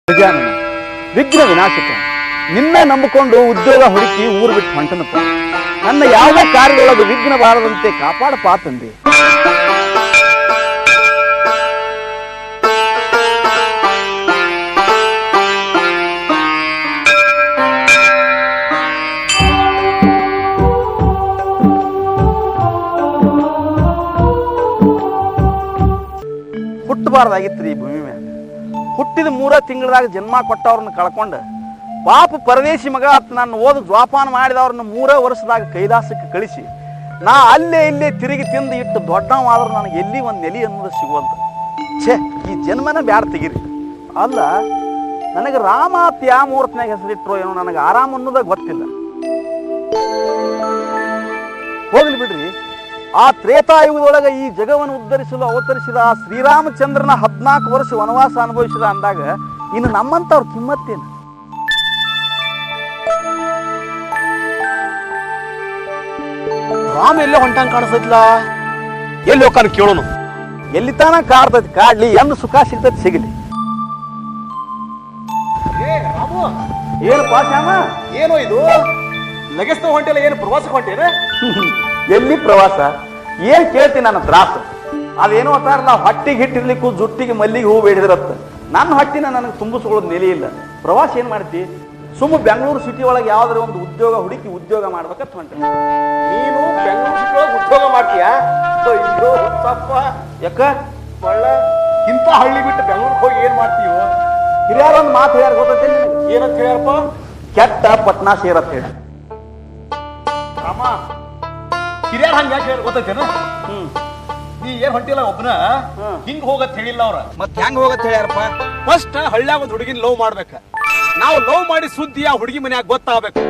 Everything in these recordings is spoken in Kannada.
ಗಜಾನನ ವಿಘ್ನ ವಿನಾಶಕ ನಿನ್ನ ನಂಬಿಕೊಂಡು ಉದ್ಯೋಗ ಹುಡುಕಿ ಊರು ಬಿಟ್ಟು ಹೊಂಟನಪ್ಪ. ನನ್ನ ಯಾವುದೇ ಕಾರ್ಯದೊಳಗೆ ವಿಘ್ನ ಬಾರದಂತೆ ಕಾಪಾಡಪ್ಪ ತಂದೆ. ಹುಟ್ಟಬಾರ್ದಾಗಿತ್ತು ಈ ಭೂಮಿ ಮೇಲೆ. ಹುಟ್ಟಿದ 3 ತಿಂಗಳದಾಗ ಜನ್ಮ ಕೊಟ್ಟವ್ರನ್ನ ಕಳ್ಕೊಂಡು ಪಾಪ ಪರದೇಶಿ ಮಗ ನಾನು ಓದು ಜ್ವಾಪಾನ ಮಾಡಿದವ್ರನ್ನ 3 ವರ್ಷದಾಗ ಕೈಲಾಸಕ್ಕೆ ಕಳಿಸಿ ನಾ ಅಲ್ಲೇ ಇಲ್ಲೇ ತಿರುಗಿ ತಿಂದು ಇಟ್ಟು ದೊಡ್ಡವಾದ್ರೂ ನನಗೆ ಎಲ್ಲಿ ಒಂದು ನೆಲೆ ಅನ್ನೋದು ಸಿಗುವಂತ. ಛೇ, ಈ ಜನ್ಮನ ಬ್ಯಾಡ ತೆಗಿರಿ. ಅಲ್ಲ, ನನಗೆ ರಾಮ ಯಾವ ಮುಹೂರ್ತನಾಗ ಹೆಸರಿಟ್ರು ಏನೋ ನನಗೆ ಆರಾಮ ಅನ್ನೋದ ಗೊತ್ತಿಲ್ಲ. ಹೋಗ್ಲಿ ಬಿಡ್ರಿ. ಆ ತ್ರೇತಾಯುಗದೊಳಗೆ ಈ ಜಗವನ್ನು ಉದ್ಧರಿಸಲು ಅವತರಿಸಿದ ಆ ಶ್ರೀರಾಮಚಂದ್ರನ 14 ವರ್ಷ ವನವಾಸ ಅನುಭವಿಸಿದ ಅಂದಾಗ ಇನ್ನು ನಮ್ಮಂತವ್ರ ಕಿಮ್ಮತ್ತೇನು? ರಾಮ ಎಲ್ಲೇ ಹೊಂಟಂಗ್ ಕಾಣಿಸ್ತೈತಿಲ್ಲ, ಎಲ್ಲಿ ಹೋಗ್ತಾನ ಕೇಳೋನು. ಎಲ್ಲಿ ತಾನ ಕಾಡ್ತೈತಿ ಕಾಡ್ಲಿ, ಎಂದು ಸುಖ ಸಿಗ್ತೈತಿ ಸಿಗಲಿ. ಏನಪ್ಪಾ ಶ್ಯಾಮ, ಏನೋ ಇದು ಲಗೇಜ್ನ ಹೊಂಟಿಲ್ಲ, ಏನು ಪ್ರವಾಸಕ್ಕೆ ಹೊಂಟೇನ? ಎಲ್ಲಿ ಪ್ರವಾಸ? ಏನ್ ಕೇಳ್ತೀನಿ ನನ್ನ ತ್ರಾಸ. ಅದೇನೋ ಅಂತಾರಲ್ಲ, ಹೊಟ್ಟಿಗೆ ಹಿಟ್ಟಿರ್ಲಿಕ್ಕೂ ಜುಟ್ಟಿಗೆ ಮಲ್ಲಿಗೆ ಹೂ ಬೇಡಿದ್ರತ್ತ. ನನ್ನ ಹೊಟ್ಟಿನ ನನಗೆ ತುಂಬಿಸ್ಕೊಳ್ಳೋದು ನೆಲೆ ಇಲ್ಲ. ಪ್ರವಾಸ ಏನ್ ಮಾಡ್ತಿ? ಸುಮ್ಮ ಬೆಂಗಳೂರು ಸಿಟಿ ಒಳಗೆ ಯಾವ್ದಾರ ಒಂದು ಉದ್ಯೋಗ ಹುಡುಕಿ ಉದ್ಯೋಗ ಮಾಡ್ಬೇಕಂತ ಹೊಂಟೆ. ನೀನು ಬೆಂಗಳೂರು ಸಿಟಿ ಒಳಗೆ ಉದ್ಯೋಗ ಮಾಡ್ತೀಯಾ? ಇದು ಹುಚ್ಚಪ್ಪ ಯಾಕ ಒಳ್ಳ ಇಂಥ ಹಳ್ಳಿ ಬಿಟ್ಟು ಬೆಂಗಳೂರಿಗೆ ಹೋಗಿ ಏನ್ ಮಾಡ್ತೀವೋ? ಹಿರಿಯಾರೊಂದು ಮಾತು ಹೇಳ್ಯಾರ ಗೊತ್ತೈತೆ ನಿನಗೆ? ಏನಂತ ಹೇಳ್ಯಪ್ಪ? ಕೆಟ್ಟ ಪಟ್ನಾ ಸೇರತ್ ಹೇಳ. ರಾಮ ಹಿರಿಯರ್ ಹಂಗ ಯಾಕೆ ಹೇಳಿ ಗೊತ್ತೈತೇನ? ನೀ ಏನ್ ಹೊಂಟಿಲ್ಲ ಒಬ್ಬನ ಹಿಂಗ್ ಹೋಗತ್ ಹೇಳಿಲ್ಲ ಅವ್ರ. ಮತ್ ಹೆಂಗ್ ಹೋಗತ್ ಹೇಳ್ಯಾರಪ್ಪ? ಫಸ್ಟ್ ಹಳ್ಳ್ಯಾಗ ಒಂದ್ ಹುಡುಗಿನ ಲವ್ ಮಾಡ್ಬೇಕ. ನಾವು ಲವ್ ಮಾಡಿ ಸುದ್ದಿ ಆ ಹುಡುಗಿ ಮನ್ಯಾಗ ಗೊತ್ತಾಗಬೇಕು.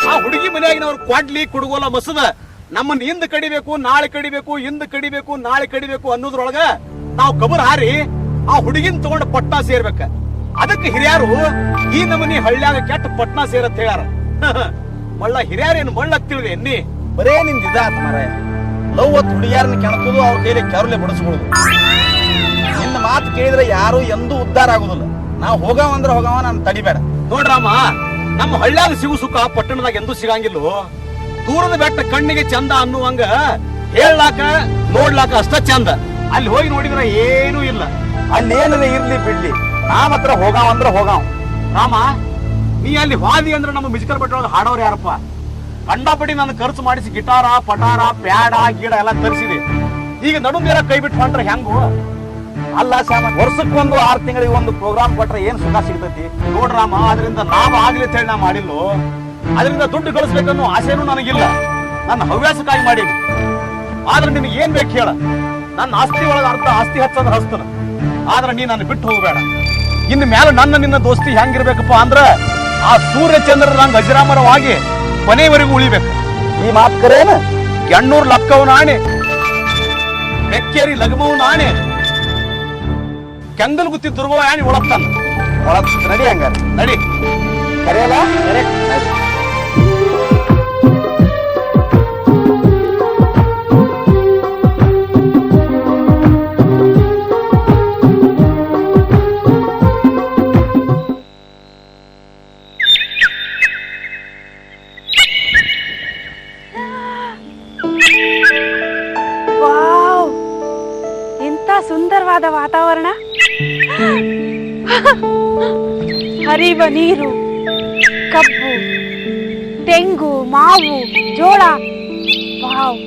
ಆ ಹುಡುಗಿ ಮನ್ಯಾಗಿನವ್ರು ಕ್ವಾಡ್ಲಿ ಕುಡುಗೋಲ ಮಸದ ನಮ್ಮನ್ನ ಹಿಂದ್ ಕಡಿಬೇಕು, ನಾಳೆ ಕಡಿಬೇಕು, ಹಿಂದ್ ಕಡಿಬೇಕು, ನಾಳೆ ಕಡಿಬೇಕು ಅನ್ನೋದ್ರೊಳಗ ನಾವು ಕಬರ್ ಹಾರಿ ಆ ಹುಡುಗಿನ ತಗೊಂಡ ಪಟ್ನಾ ಸೇರ್ಬೇಕ. ಅದಕ್ಕೆ ಹಿರಿಯರು ಈ ನಮ್ಮನಿ ಹಳ್ಳ್ಯಾಗ ಕೆಟ್ಟ ಪಟ್ನಾ ಸೇರತ್ ಹೇಳ್ಯಾರ. ಮಳ್ಳ ಹಿರಿಯರೇನು ಮಳ್ಳ ತಿಳಿದೆ ಎನ್ನಿ? ಬರೇ ನಿಂದ ಇದಾತ್ ಮಾರಾಯ. ಲವ್ ಹೊತ್ತು ಹುಡುಗಿಯಾರನ್ನ ಕೆಣಕೋದು, ಅವ್ರ ಕೈಲಿ ಕೆರಲೆ ಬಡಿಸ್ಕೊಳ್ಳೋದು. ನಿನ್ನ ಮಾತು ಕೇಳಿದ್ರೆ ಯಾರು ಎಂದೂ ಉದ್ಧಾರ ಆಗುದಿಲ್ಲ. ನಾವು ಹೋಗವಂದ್ರೆ ಹೋಗವ, ನಾನು ತಡಿಬೇಡ. ನೋಡ್ರಾಮ, ನಮ್ಮ ಹಳ್ಳ್ಯಾಗ ಸಿಗು ಸುಖ ಪಟ್ಟಣದಾಗ ಎಂದೂ ಸಿಗಂಗಿಲ್ಲೋ. ದೂರದ ಬೆಟ್ಟ ಕಣ್ಣಿಗೆ ಚಂದ ಅನ್ನುವಂಗ ಹೇಳಲಾಕ ನೋಡ್ಲಾಕ ಅಷ್ಟ ಚಂದ. ಅಲ್ಲಿ ಹೋಗಿ ನೋಡಿದ್ರೆ ಏನೂ ಇಲ್ಲ. ಅಲ್ಲಿ ಏನಾರ ಇರ್ಲಿ ಬಿಡ್ಲಿ, ನಾವ್ ಹತ್ರ ಹೋಗವಂದ್ರೆ ಹೋಗವ. ರಾಮ, ನೀ ಅಲ್ಲಿ ವಾದಿ ಅಂದ್ರೆ ನಮ್ಮ ಮ್ಯೂಸಿಕಲ್ ಬೆಟ್ಟ ಹಾಡೋರು ಯಾರಪ್ಪ? ಕಂಡಾಪಟ್ಟಿ ನಾನು ಖರ್ಚು ಮಾಡಿಸಿ ಗಿಟಾರ, ಪಟಾರ, ಪ್ಯಾಡ, ಗಿಡ ಎಲ್ಲ ತರಿಸಿದೆ. ಈಗ ನಡುಮೇರ ಕೈ ಬಿಟ್ಟು ಹೊಂಟ್ರೆ ಹೆಂಗು? ಅಲ್ಲ ಶ್ಯಾಮ, ವರ್ಷಕ್ಕೊಂದು 6 ತಿಂಗಳಿಗೆ ಒಂದು ಪ್ರೋಗ್ರಾಮ್ ಕೊಟ್ರೆ ಏನ್ ಸುಖ ಸಿಗ್ತೈತಿ? ನೋಡ್ರಾಮ, ಅದರಿಂದ ಲಾಭ ಆಗ್ಲಿ ಅಂತ ಹೇಳಿ ನಾ ಮಾಡಿಲ್ಲೋ. ಅದರಿಂದ ದುಡ್ಡು ಗಳಿಸ್ಬೇಕನ್ನೋ ಆಸೆನೂ ನನಗಿಲ್ಲ. ನನ್ನ ಹವ್ಯಾಸಕ್ಕಾಗಿ ಮಾಡೀನಿ. ಆದ್ರೆ ನಿನಗೆ ಏನ್ ಬೇಕು ಹೇಳ? ನನ್ನ ಆಸ್ತಿ ಒಳಗೆ ಅರ್ಧ ಆಸ್ತಿ ಹಚ್ಚಂದ್ರೆ ಹಸ್ತನ. ಆದ್ರೆ ನೀ ನನ್ನ ಬಿಟ್ಟು ಹೋಗ್ಬೇಡ. ಇನ್ನು ಮೇಲೆ ನನ್ನ ನಿನ್ನ ದೋಸ್ತಿ ಹೆಂಗಿರ್ಬೇಕಪ್ಪ ಅಂದ್ರ ಆ ಸೂರ್ಯ ಚಂದ್ರ ನಂಗೆ ಅಜರಾಮರವಾಗಿ ಕೊನೆಯವರೆಗೂ ಉಳಿಬೇಕು. ಈ ಮಾತು ಕರೇನ? ಎಣ್ಣೂರು ಲಕ್ಕವ್ ನಾಣೆ, ಮೆಕ್ಕೇರಿ ಲಗಮವ್ ನಾಣೆ, ಕೆಂಗಲ್ ಗುತ್ತಿ ದುರ್ಗವ ಯಾಣಿ ಒಳಗ್ತಾನ. ಒಳಗ್ ನಡಿ ಹಂಗಾರ. ನಡಿ. ಕರೆಯಲ್ಲ? ಸುಂದರವಾದ ವಾತಾವರಣ, ಹರಿಯುವ ನೀರು, ಕಬ್ಬು, ತೆಂಗು, ಮಾವು, ಜೋಳ. ವಾವ್,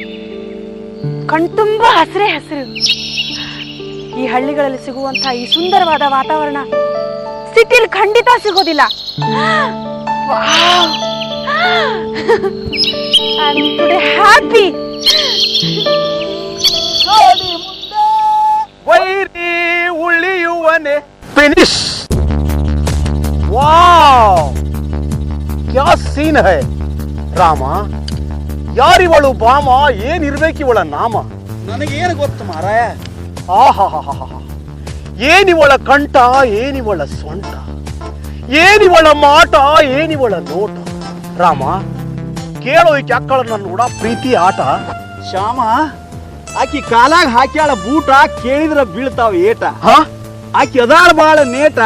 ಕಣ್ತುಂಬ ಹಸಿರೇ ಹಸಿರು. ಈ ಹಳ್ಳಿಗಳಲ್ಲಿ ಸಿಗುವಂತಹ ಈ ಸುಂದರವಾದ ವಾತಾವರಣ ಸಿಟಿಲಿ ಖಂಡಿತ ಸಿಗೋದಿಲ್ಲ. Wow, I am today happy. ವೈರಿ ಉಳಿಯುವನೆ ಫಿನಿಶ್. ವಾವ್, ಕ್ಯಾ ಸೀನ್ ಹೈ ರಾಮ. ಯಾರಿವಳು ಬಾಮ, ಏನಿರ್ಬೇಕಿವಳ ನಾಮ? ನನಗೇನು ಗೊತ್ತು ಮಾರಾಯ? ಆಹಾ, ಏನಿವಳ ಕಂಠ, ಏನಿವಳ ಸೊಂಟ, ಏನಿವಳ ಮಾಟ, ಏನಿವಳ ನೋಟ. ರಾಮ, ಕೇಳೋ ಈ ಕ್ಯಾಕ್ಕಳ ನನ್ನ ಕೂಡ ಪ್ರೀತಿ ಆಟ. ಶ್ಯಾಮ, ಆಕಿ ಕಾಲಾಗ ಹಾಕ್ಯಾಳ ಬೂಟ, ಕೇಳಿದ್ರ ಬೀಳ್ತಾವ ಏಟ. ಆಕಿ ಅದಾಳ ಬಾಳ ನೇಟ,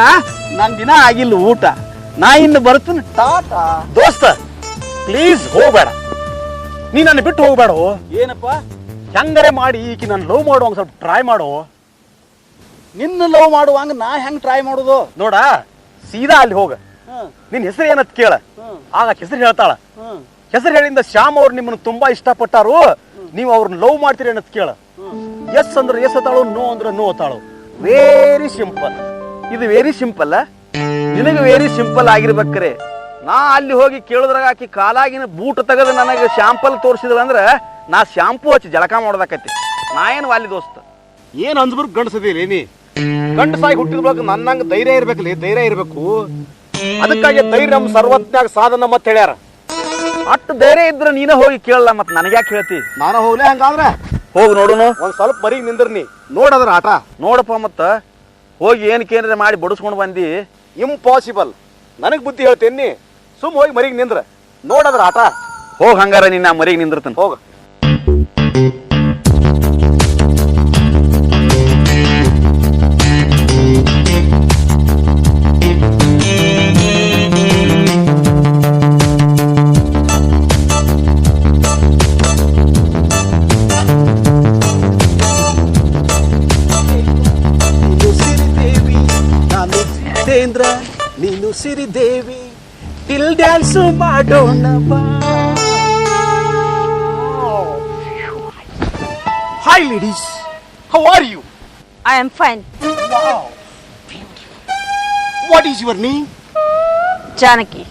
ನನ್ ದಿನ ಆಗಿಲ್ಲ ಊಟ. ನಾ ಇನ್ನು ಬರ್ತೀನಿ, ಟಾಟಾ. ದೋಸ್ತ ಪ್ಲೀಸ್ ಹೋಗ್ಬೇಡ, ನೀ ನನ್ನ ಬಿಟ್ಟು ಹೋಗ್ಬೇಡ. ಏನಪ್ಪ? ಹೆಂಗರೆ ಮಾಡಿ ಈಕಿ ನಾನು ಲವ್ ಮಾಡುವಂಗ ಸ್ವಲ್ಪ ಟ್ರೈ ಮಾಡು. ನಿನ್ನ ಲವ್ ಮಾಡುವಂಗ ನಾ ಹೆಂಗ್ ಟ್ರೈ ಮಾಡೋದು? ನೋಡ, ಸೀದಾ ಅಲ್ಲಿ ಹೋಗ, ನಿನ್ ಹೆಸರು ಏನತ್ ಕೇಳ. ಆಗ ಹೆಸರು ಹೇಳ್ತಾಳ. ಹೆಸರು ಹೇಳಿಂದ ಶ್ಯಾಮ್ ಅವ್ರು ನಿಮ್ಮನ್ನು ತುಂಬಾ ಇಷ್ಟಪಟ್ಟಾರು, ನೀವು ಅವ್ರನ್ನ ಲವ್ ಮಾಡ್ತೀರಿ ಅನ್ನತ್ ಕೇಳ. ಎಸ್ ಅಂದ್ರೆ ಎಸ್ ಅತ್ತಾಳು, ನೋ ಅಂದ್ರೆ ನೋ ಅತ್ತಾಳು. Very simple. ಇದು ವೆರಿ ಸಿಂಪಲ್. ನಿನಗೆ ವೆರಿ ಸಿಂಪಲ್ ಆಗಿರ್ಬೇಕ್ರೆ ನಾ ಅಲ್ಲಿ ಹೋಗಿ ಕೇಳಿದ್ರಾಗ ಆಕಿ ಕಾಲಾಗಿನ ಬೂಟ್ ತೆಗೆದು ನನಗೆ ಶಾಂಪಲ್ ತೋರಿಸಿದ್ರಂದ್ರೆ ನಾ ಶಾಂಪೂ ಹಚ್ಚಿ ಜಳಕ ಮಾಡೋದಕ್ಕತಿ. ನಾ ಏನು ವಾಲಿ ದೋಸ್ತ. ಏನ್ ಅನ್ಸ್ಬರ್ಗ್ ಗಂಡಸದಿಲ್ಲ ನೀ. ಗಂಡಸಾಗಿ ಹುಟ್ಟಿದ ಬಳಕ ನನ್ನಂಗ ಧೈರ್ಯ ಇರ್ಬೇಕಲ್ಲಿ, ಧೈರ್ಯ ಇರ್ಬೇಕು. ಅದಕ್ಕಾಗಿ ಧೈರ್ಯ ನಮ್ಮ ಸರ್ವಜ್ಞಾಗ ಸಾಧನ ಮತ್ತೆ ಹೇಳ್ಯಾರ. ಅಷ್ಟು ಧೈರ್ಯ ಇದ್ರೆ ನೀನೇ ಹೋಗಿ ಕೇಳಲ್ಲ, ಮತ್ತೆ ನನಗೆ ಯಾಕೆ ಹೇಳ್ತಿ? ನಾನು ಹೋಗ್ಲೇ ಹಂಗಾದ್ರೆ ಹೋಗಿ ನೋಡುನು. ಒಂದ್ ಸ್ವಲ್ಪ ಮರಿಗೆ ನಿಂದ್ರನಿ ನೋಡದ್ರ ಆಟ. ನೋಡಪ್ಪ, ಮತ್ತ ಹೋಗಿ ಏನಕ್ಕೇನ್ರೆ ಮಾಡಿ ಬಡಿಸ್ಕೊಂಡು ಬಂದಿ. ಇಂಪಾಸಿಬಲ್. ನನಗ್ ಬುದ್ಧಿ ಹೇಳ್ತೇನಿ, ಸುಮ್ ಹೋಗಿ ಮರಿಗೆ ನಿಂದ್ರ ನೋಡದ್ರ ಆಟ. ಹೋಗಿ ಹಂಗಾರ ನಿನ್ನ ಮರಿಗೆ ನಿಂದಿರ್ತಾನೆ. ಹೋಗ. ನೀನು ಸಿರಿದೇವಿ, ಟಿಲ್ ಡ್ಯಾನ್ಸ್ ಮಾಡೋಣ ಬಾ. Hi ladies, how are you? I am fine. Wow, what is your name? Janaki.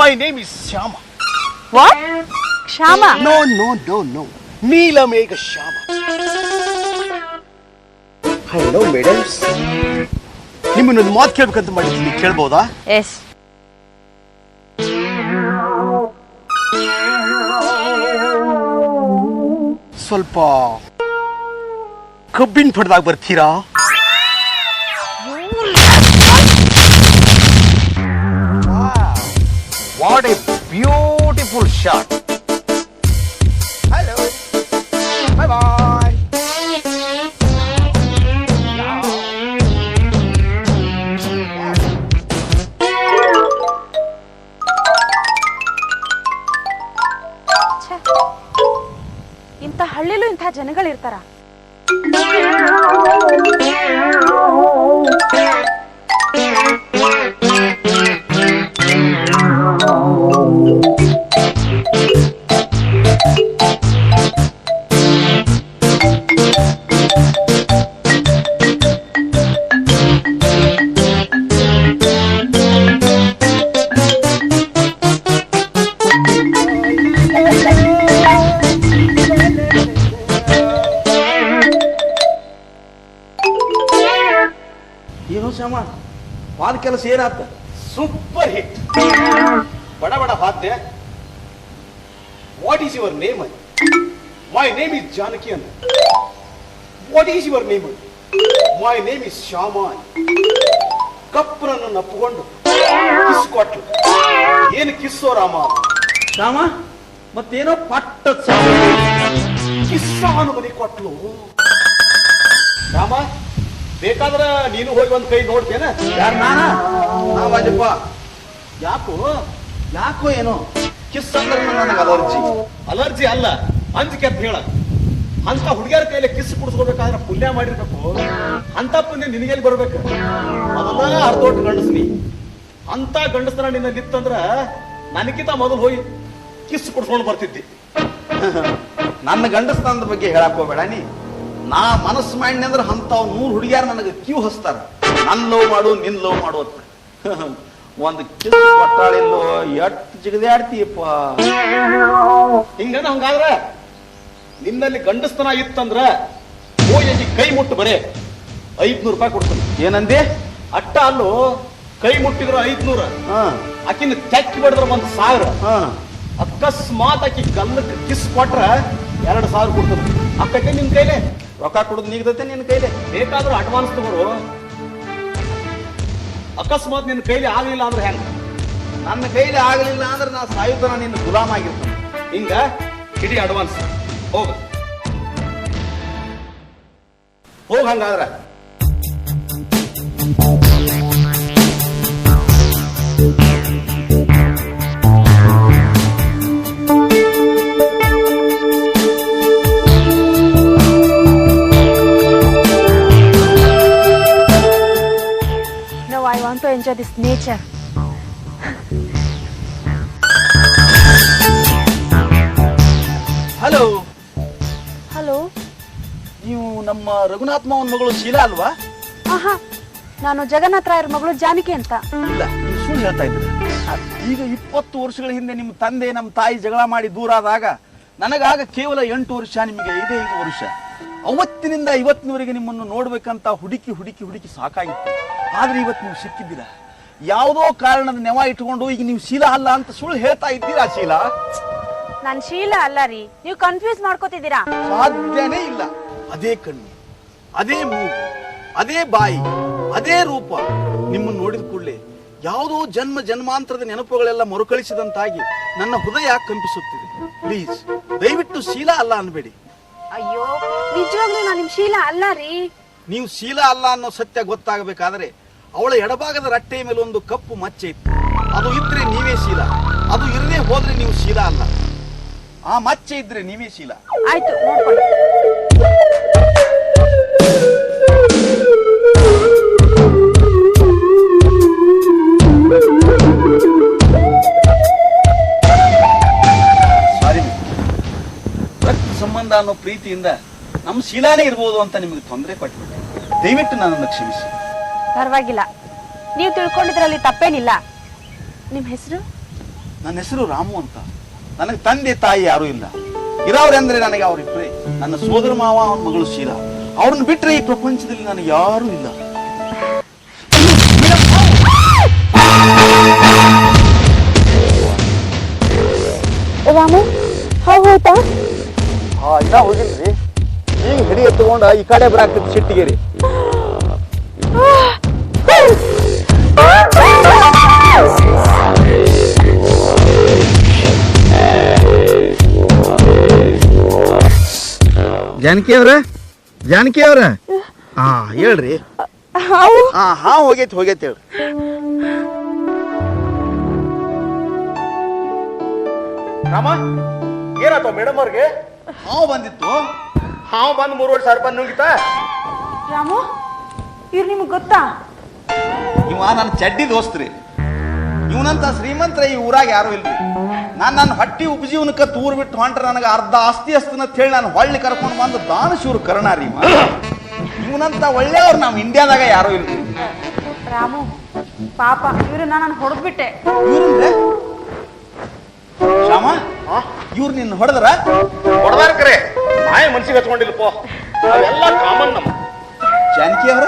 My name is Shyama. What? Shama? No no no no, Neelamegha Shyama. Hello madams, ನಿಮ್ಮನ್ನೊಂದು ಮಾತು ಕೇಳ್ಬೇಕಂತ ಮಾಡಿದ್ದೀನಿ, ಕೇಳ್ಬೋದಾ? Yes. ಸ್ವಲ್ಪ ಕಬ್ಬಿನ ಪಡೆದಾಗ ಬರ್ತೀರಾ? What a beautiful shot. Hello, bye boy. ಇಂಥ ಹಳ್ಳಿಲೂ ಇಂಥ ಜನಗಳಿರ್ತಾರ. ಏನು ಶ್ಯಾಮ, ವಾದ ಕೆಲಸ ಏನಾತ? ಸೂಪರ್ ಹಿಟ್, ಬಡ ಬಡ ಹಾದ್ಯ. What is your name? My name is Janaki ಅಂತ. What is your name? My name is Shyama. ಕಪ್ಪನನ್ನು ನಪ್ಪುಕೊಂಡು ಕಿಸ್ ಕೊಟ್ಲು. ಏನು ಕಿಸ್ಸೋ ರಾಮ? ಶ್ಯಾಮ, ಮತ್ತೇನೋ ಪಟ್ಟ ಕಿಸ್ಸ ಅನುಮತಿ ಕೊಟ್ಲು. ರಾಮ, ಬೇಕಾದ್ರ ನೀನು ಹೋಗಿ ಒಂದ್ ಕೈ ನೋಡ್ತೇನ? ಯಾರು ನಾನ? ನಾವಾಜಪ್ಪ. ಯಾಕೋ ಯಾಕೋ ಏನೋ ಕಿಸ್ ಅಂದ್ರೆ ನನಗೆ ಅಲರ್ಜಿ. ಅಲರ್ಜಿ ಅಲ್ಲ, ಅಂಜಿಕೆ ಅಂತ ಹೇಳ. ಅಂತ ಹುಡುಗಿಯರ ಕೈಲಿ ಕಿಸ್ ಕುಡಿಸ್ಕೋಬೇಕಾದ್ರೆ ಪುಣ್ಯ ಮಾಡಿರ್ಬೇಕು. ಅಂತ ಪುಣ್ಯ ನಿನಗೆಲ್ಲಿ ಬರ್ಬೇಕು? ಮೊದಲ ಅರ್ಧೋಟ್ ಗಂಡಸ್ನಿ. ಅಂತ ಗಂಡಸ್ನ ನಿನ್ನ ನಿತ್ತಂದ್ರ ನನಗಿಂತ ಮೊದಲು ಹೋಗಿ ಕಿಸ್ ಕುಡ್ಸ್ಕೊಂಡು ಬರ್ತಿದ್ದಿ. ನನ್ನ ಗಂಡಸ್ತಾನದ ಬಗ್ಗೆ ಹೇಳಕ್ ಹೋಗ್ಬೇಡ ನೀ. ನಾ ಮನಸ್ಸು ಮಾಡಿ ಅಂದ್ರೆ ಅಂತಾವ್ 100 ಹುಡುಗಿಯಾರ ನನಗೆ ಕ್ಯೂ ಹಚ್ತಾರ, ನನ್ ಲವ್ ಮಾಡು, ನಿನ್ ಲವ್ ಮಾಡು ಅಂತ. ಒಂದು ಕಿಸ್ ಕೊಟ್ಟಾಳಿಲ್ಲೋ, ಎಟ್ಟು ಜಿಗದಾಡ್ತೀಯಪ್ಪ. ಹಿಂಗನ ಹಂಗಾದ್ರ ನಿನ್ನಲ್ಲಿ ಗಂಡಸ್ತನ ಇತ್ತಂದ್ರ ಹೋಗಿ ಕೈ ಮುಟ್ಟು ಬರೇ 500 ರೂಪಾಯಿ ಕೊಡ್ತಾನೆ. ಏನಂದೆ? ಅಟ್ಟ ಅಲ್ಲೋ, ಕೈ ಮುಟ್ಟಿದ್ರು 500, ಹಾ ಆಕಿನ ತೆಕ್ಕಿ ಬಡಿದ್ರ 1000. ಹಾ ಅಕಸ್ಮಾತ್ ಆಕಿ ಗಲ್ಲಕ್ಕೆ ಕಿಸ್ ಕೊಟ್ರ 2000 ಕೊಡ್ತಾನೆ. ಅಕ್ಕಕ್ಕೆ ನಿನ್ ಕೈಲೇ ರೊಕ್ಕ ಕೊಡೋದು ನೀಗದತ್ತೆ ನಿನ್ನ ಕೈಲೆ. ಬೇಕಾದ್ರೂ ಅಡ್ವಾನ್ಸ್ ತಗೋರು. ಅಕಸ್ಮಾತ್ ನಿನ್ನ ಕೈಲಿ ಆಗ್ಲಿಲ್ಲ ಅಂದ್ರೆ ಹೆಂಗ? ನನ್ನ ಕೈಲಿ ಆಗಲಿಲ್ಲ ಅಂದ್ರೆ ನಾ ಸಾಯುತ್ತನ ನಿನ್ನ ಗುಲಾಮ್ ಆಗಿರ್ತಾನೆ. ಹಿಂಗ ಇಡೀ ಅಡ್ವಾನ್ಸ್ ಹೋಗ. ಹೋಗ್ ಹಂಗಾದ್ರ. No, I want to enjoy this nature. Hello, hello. ನೀವು ನಮ್ಮ ರಘುನಾಥ್ ಮಾವನ ಮಗಳು ಶೀಲಾ ಅಲ್ವಾ? ಆಹಾ, ನಾನು ಜಗನ್ನಾಥ ರಾಯರ ಮಗಳು ಜಾನಕಿ ಅಂತ. ಇಲ್ಲ, ನೀವು ಸುಳ್ಳು ಹೇಳ್ತಾ ಇದ್ದೀರಿ. ಈಗ 20 ವರ್ಷಗಳ ಹಿಂದೆ ನಿಮ್ಮ ತಂದೆ ನಮ್ಮ ತಾಯಿ ಜಗಳ ಮಾಡಿ ದೂರ ಆದಾಗ ನನಗಾಗ ಕೇವಲ 8 ವರ್ಷ, ನಿಮಗೆ 5 ವರ್ಷ. ಅವತ್ತಿನಿಂದ ಇವತ್ತಿನವರೆಗೆ ನಿಮ್ಮನ್ನು ನೋಡ್ಬೇಕಂತ ಹುಡುಕಿ ಹುಡುಕಿ ಹುಡುಕಿ ಸಾಕಾಗಿತ್ತು. ಆದ್ರೆ ಇವತ್ತು ನೀವು ಸಿಕ್ಕಿದ್ದೀರಾ. ಯಾವುದೋ ಕಾರಣದ ನೆವ ಇಟ್ಕೊಂಡು ಈಗ ನೀವು ಶೀಲಾ ಅಲ್ಲ ಅಂತ ಸುಳ್ಳು ಹೇಳ್ತಾ ಇದ್ದೀರಾ. ಶೀಲಾ ನಾನ್ ಶೀಲಾ ಅಲ್ಲ ರೀ, ನೀವು ಕನ್ಫ್ಯೂಸ್ ಮಾಡ್ಕೋತಿದ್ದೀರಾ. ಸಾಧ್ಯನೇ ಇಲ್ಲ. ಅದೇ ಕಣ್ಣು, ಅದೇ ಮೂಗು, ಅದೇ ಬಾಯಿ, ಅದೇ ರೂಪ. ನಿಮ್ಮನ್ನು ನೋಡಿದ ಕೂಡಲೇ ಯಾವುದೋ ಜನ್ಮ ಜನ್ಮಾಂತರದ ನೆನಪುಗಳೆಲ್ಲ ಮರುಕಳಿಸಿದಂತಾಗಿ ನನ್ನ ಹೃದಯ ಕಂಪಿಸುತ್ತಿದೆ. ಪ್ಲೀಸ್, ದಯವಿಟ್ಟು ಶೀಲಾ ಅಲ್ಲ ಅನ್ಬೇಡಿ. ಅಯ್ಯೋ, ನಿಜವಾಗ್ಲೂ ನಾನು ನಿಮ್ ಶೀಲಾ ಅಲ್ಲ ರೀ. ನೀವು ಶೀಲಾ ಅಲ್ಲ ಅನ್ನೋ ಸತ್ಯ ಗೊತ್ತಾಗಬೇಕಾದ್ರೆ ಅವಳ ಎಡಭಾಗದ ರಟ್ಟೆಯ ಮೇಲೆ ಒಂದು ಕಪ್ಪು ಮಚ್ಚೆ ಇತ್ತು. ಅದು ಇದ್ರೆ ನೀವೇ ಶೀಲಾ, ಅದು ಇರದೇ ಹೋದ್ರೆ ನೀವು ಶೀಲಾ ಅಲ್ಲ. ಆ ಮಚ್ಚೆ ಇದ್ರೆ ನೀವೇ ಶೀಲಾ. ಆಯ್ತು, ನೋಡ್ಕೊಳ್ಳಿ. ಸಾರಿ, ರಕ್ತ ಸಂಬಂಧ ಅನ್ನೋ ಪ್ರೀತಿಯಿಂದ ನಮ್ಮ ಶೀಲಾನೇ ಇರ್ಬೋದು ಅಂತ ನಿಮಗೆ ತೊಂದರೆ ಕೊಟ್ಬಿಟ್ಟೆ. ದಯವಿಟ್ಟು ನನ್ನನ್ನು ಕ್ಷಮಿಸಿ. ಪರವಾಗಿಲ್ಲ, ನೀವು ತಿಳ್ಕೊಂಡಿದ್ರಲ್ಲಿ ತಪ್ಪೇನಿಲ್ಲ. ನಿಮ್ ಹೆಸರು? ನನ್ನ ಹೆಸರು ರಾಮು ಅಂತ. ನನಗೆ ತಂದೆ ತಾಯಿ ಯಾರೂ ಇಲ್ಲ. ಇರೋರೆಂದ್ರೆ ನನಗೆ ಅವರಿಬ್ಬರೇ. ನನ್ನ ಸೋದರ ಮಾವ, ಅವನ ಮಗಳು ಶೀಲಾ. ಅವ್ರನ್ನ ಬಿಟ್ರೆ ಈ ಪ್ರಪಂಚದಲ್ಲಿ ನನಗೆ ಯಾರೂ ಇಲ್ಲ. ರಾಮು, ಹೋಗ್ತಾ? ಇನ್ನ ಹೋಗಿಲ್ರಿ. ಈಗ ಹಿಡಿ ಎತ್ತುಕೊಂಡ ಈ ಕಡೆ ಬರಾಕ್ತಿತ್ತು ಸಿಟ್ಟಿಗೆರಿ. ಜಾನಕಿ ಅವ್ರ ಹಾ ಹೇಳ್ರಿ. ಹಾ ಹೋಗೈತಿ ಹೇಳ್ರಿ. ರಾಮ, ಏನಾಯ್ತು ಮೇಡಮ್ ಅವ್ರಿಗೆ? ಹಾವು ಬಂದಿತ್ತು. ಹಾವು ಬಂದು 3,500 ರೂಪಾಯಿ ನುಂಗಿತಾ? ರಾಮು, ಇವ್ರು ನಿಮ್ಗೆ ಗೊತ್ತಾ? ಇವ ನನ್ನ ಚಡ್ಡಿ ದೋಸ್ತ್ರಿ. ಇವನಂತ ಶ್ರೀಮಂತರ ಈ ಊರಾಗ ಯಾರು ಇಲ್ರಿ. ನನ್ನ ಹೊಟ್ಟಿ ಉಪಜೀವನಕ್ಕೆ ತೂರ್ ಬಿಟ್ಟು ಹೊಂಟ್ರ ನನಗೆ ಅರ್ಧ ಆಸ್ತಿ ಅಸ್ತನ ಹೇಳಿ ನಾನು ಹೊಳ್ಳಿ ಕರ್ಕೊಂಡು ಬಂದು ದಾನಶೂರು ಕರ್ಣಾರಿ. ಇವನಂತ ಒಳ್ಳೆಯವ್ರು ನಾವು ಇಂಡಿಯಾದಾಗ ಯಾರು ಇಲ್ರಿ. ರಾಮು, ಪಾಪ ಇವ್ರು ನಾನು ಹೊಡೆದ್ಬಿಟ್ಟೆ. ಇವ್ರಂದ್ರೆ ಶ್ಯಾಮ, ಇವ್ರು ನಿನ್ನ ಹೊಡೆದ್ರ? ಹೊಡೆದಾರ್ಕರೆ ನಾಯಿ ಮನ್ಸಿಗೆ ಹಚ್ಕೊಂಡಿಲ್ಲಪ್ಪ, ಅವೆಲ್ಲ ಕಾಮನ್ ನಮ್ಮ. ಜಾನಕಿ ಅವ್ರ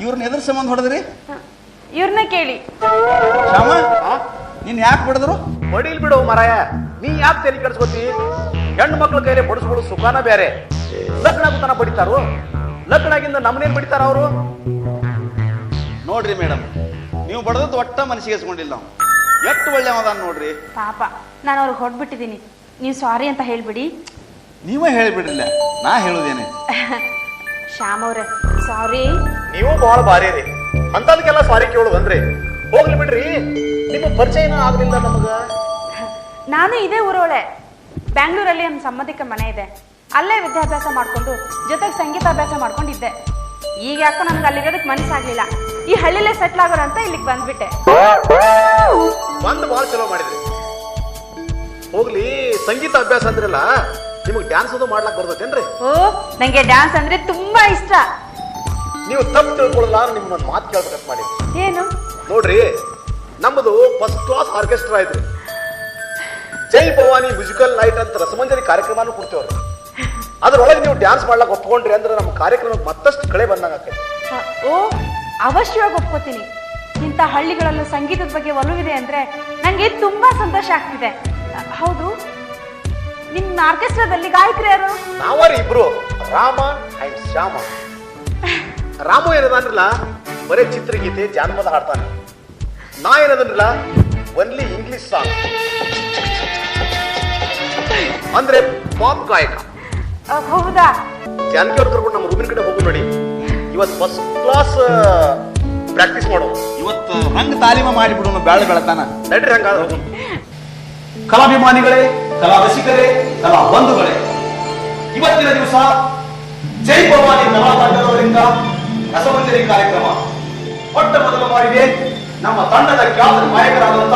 ಇವ್ರನ್ನ ಎದ್ರ ಸಂಬಂಧ ಹೊಡೆದ್ರಿ? ಇವ್ರನ್ನ ಕೇಳಿ. ಶ್ಯಾಮ, ನೀನ್ ಯಾಕೆ ಹೊಡೆದ್ರು? ಹೊಡಿಲ್ ಬಿಡು ಮರಾಯ, ನೀ ಯಾಕೆ ತೆಲಿ ಕೆಡ್ಸ್ಕೊತಿ? ಹೆಣ್ಣು ಮಕ್ಳ ಕೈಲಿ ಬಡಿಸ್ಬಿಡು ಸುಖಾನ ಬೇರೆ. ಲಗ್ನ ಆಗುತ್ತಾನ ಬಡಿತಾರು, ಲಗ್ನ ಆಗಿಂದ ನಮ್ಮನೇನ್ ಬಡಿತಾರ ಅವರು? ನೋಡ್ರಿ ಮೇಡಮ್, ನೀವು ಬಡದದ್ದು ಒಟ್ಟ ಮನಸ್ಸಿಗೆ ಹಚ್ಕೊಂಡಿಲ್ಲ. ನಾವು ಎಷ್ಟು ಒಳ್ಳೆ ಮದ ನೋಡ್ರಿ. ಪಾಪ, ನಾನು ಅವ್ರಿಗೆ ಹೊಡ್ಬಿಟ್ಟಿದ್ದೀನಿ. ನೀವು ಸಾರಿ ಅಂತ ಹೇಳ್ಬಿಡಿ. ನೀವೇ ಹೇಳಿಬಿಡ್ರಿಲ್ಲ, ನಾ ಹೇಳುದೇನೆ. ಶ್ಯಾಮ್ ಅವ್ರೆ, ಸಾರಿ. ನೀವು ಬಹಳ ಭಾರಿ ರೀ, ಅಂತದಕ್ಕೆಲ್ಲ ಸಾರಿ ಕೇಳು ಅಂದ್ರೆ ಹೋಗ್ಲಿ ಬಿಡ್ರಿ. ನಿಮ್ಮ ಪರಿಚಯನ ಆಗ್ಲಿಲ್ಲ ನಮಗ. ನಾನು ಇದೇ ಊರೊಳೆ. ಬ್ಯಾಂಗ್ಳೂರಲ್ಲಿ ನಮ್ಮ ಸಂಬಂಧಿಕ ಮನೆ ಇದೆ. ಅಲ್ಲೇ ವಿದ್ಯಾಭ್ಯಾಸ ಮಾಡ್ಕೊಂಡು ಜೊತೆಗೆ ಸಂಗೀತಾಭ್ಯಾಸ ಮಾಡ್ಕೊಂಡಿದ್ದೆ. ಈಗ ಯಾಕೋ ನನ್ಗೆ ಅಲ್ಲಿರೋದಕ್ಕೆ ಮನಸ್ಸಾಗ್ಲಿಲ್ಲ. ಈ ಹಳ್ಳಿಲೇ ಸೆಟ್ಲ್ ಆಗೋರು ಅಂತ ಇಲ್ಲಿಗೆ ಬಂದ್ಬಿಟ್ಟೆ. ಬಂದು ಬಹಳ ಚಲೋ ಮಾಡಿದ್ರಿ. ಹೋಗ್ಲಿ, ಸಂಗೀತ ಅಭ್ಯಾಸ ಅಂದ್ರಲ್ಲ, ನಿಮಗ್ ಡ್ಯಾನ್ಸ್ ಅದು ಮಾಡ್ಲಾಕ್ ಬರ್ತೇನ್ರಿ? ಓ, ನಂಗೆ ಡ್ಯಾನ್ಸ್ ಅಂದ್ರೆ ತುಂಬಾ ಇಷ್ಟ. ನೀವು ತಪ್ಪು ತಿಳ್ಕೊಳ್ಳಲ್ಲ, ನಿಮ್ಗೊಂದು ಮಾತು ಕೇಳ್ಬೇಕಂತ ಮಾಡಿದ್ರಿ. ಏನು? ನೋಡ್ರಿ, ನಮ್ಮದು ಫಸ್ಟ್ ಕ್ಲಾಸ್ ಆರ್ಕೆಸ್ಟ್ರಾ ಐತ್ರಿ. ಜೈ ಭವಾನಿ ಮ್ಯೂಸಿಕಲ್ ನೈಟ್ ಅಂತ ರಸಮಂಜರಿ ಕಾರ್ಯಕ್ರಮನೂ ಕೊಡ್ತೇವ್ರಿ. ಅದ್ರೊಳಗೆ ನೀವು ಡ್ಯಾನ್ಸ್ ಮಾಡ್ಲಾಕ್ ಒಪ್ಕೊಂಡ್ರಿ ಅಂದ್ರೆ ನಮ್ಮ ಕಾರ್ಯಕ್ರಮಕ್ಕೆ ಮತ್ತಷ್ಟು ಕಳೆ ಬಂದಂಗ ಆಕೈತಿ. ಓ, ಅವಶ್ಯವಾಗಿ ಒಪ್ಕೋತೀನಿ. ಇಂಥ ಹಳ್ಳಿಗಳಲ್ಲೂ ಸಂಗೀತದ ಬಗ್ಗೆ ಒಲವಿದೆ ಅಂದ್ರೆ ನಂಗೆ ತುಂಬಾ ಸಂತೋಷ ಆಗ್ತಿದೆ. ಹೌದು, ನಿಮ್ಮ ಆರ್ಕೆಸ್ಟ್ರಾದಲ್ಲಿ ಗಾಯಕರು ಯಾರು? ನಾವರಿ ಇಬ್ರು, ರಾಮ ಅಂಡ್ ಶ್ಯಾಮ. ರಾಮು ಏನದನ್ರಲ್ಲ ಬರೇ ಚಿತ್ರಗೀತೆ ಜಾನಪದ ಹಾಡ್ತಾನೆ. ನಾ ಏನದನ್ರಲ್ಲ ಒನ್ಲಿ ಇಂಗ್ಲಿಷ್ ಸಾಂಗ್, ಅಂದ್ರೆ ಪಾಪ್ ಗಾಯಕ. ಹೌದಾ? ಜಾನಕಿ ಅವ್ರು ಕರ್ಕೊಂಡು ನಮ್ಮ ರೂಮಿನ ಕಡೆ ಹೋಗು ನೋಡಿ. ಇವತ್ತು ಫಸ್ಟ್ ಕ್ಲಾಸ್ ಪ್ರಾಕ್ಟೀಸ್ ಮಾಡೋದು. ಇವತ್ತು ರಂಗ ತಾಲೀಮ ಮಾಡಿಬಿಡೋನು ಬ್ಯಾಳ ಬೆಳತಾನ. ನಡ್ರಿ ಹಂಗಾದ್ರೆ ಹೋಗೋಣ. ಕಲಾಭಿಮಾನಿಗಳೇ, ಕಲಾ ರಸಿಕರೇ, ಕಲಾ ಬಂಧುಗಳೇ, ಇವತ್ತಿನ ದಿವಸ ಜೈ ಭವಾನಿ ಕಲಾ ತಂಡದವರಿಂದ ರಸಮಂಜರಿ ಕಾರ್ಯಕ್ರಮ. ಮೊಟ್ಟ ಮೊದಲ ಬಾರಿಗೆ ನಮ್ಮ ತಂಡದ ಖ್ಯಾತ ನಾಯಕರಾದಂತ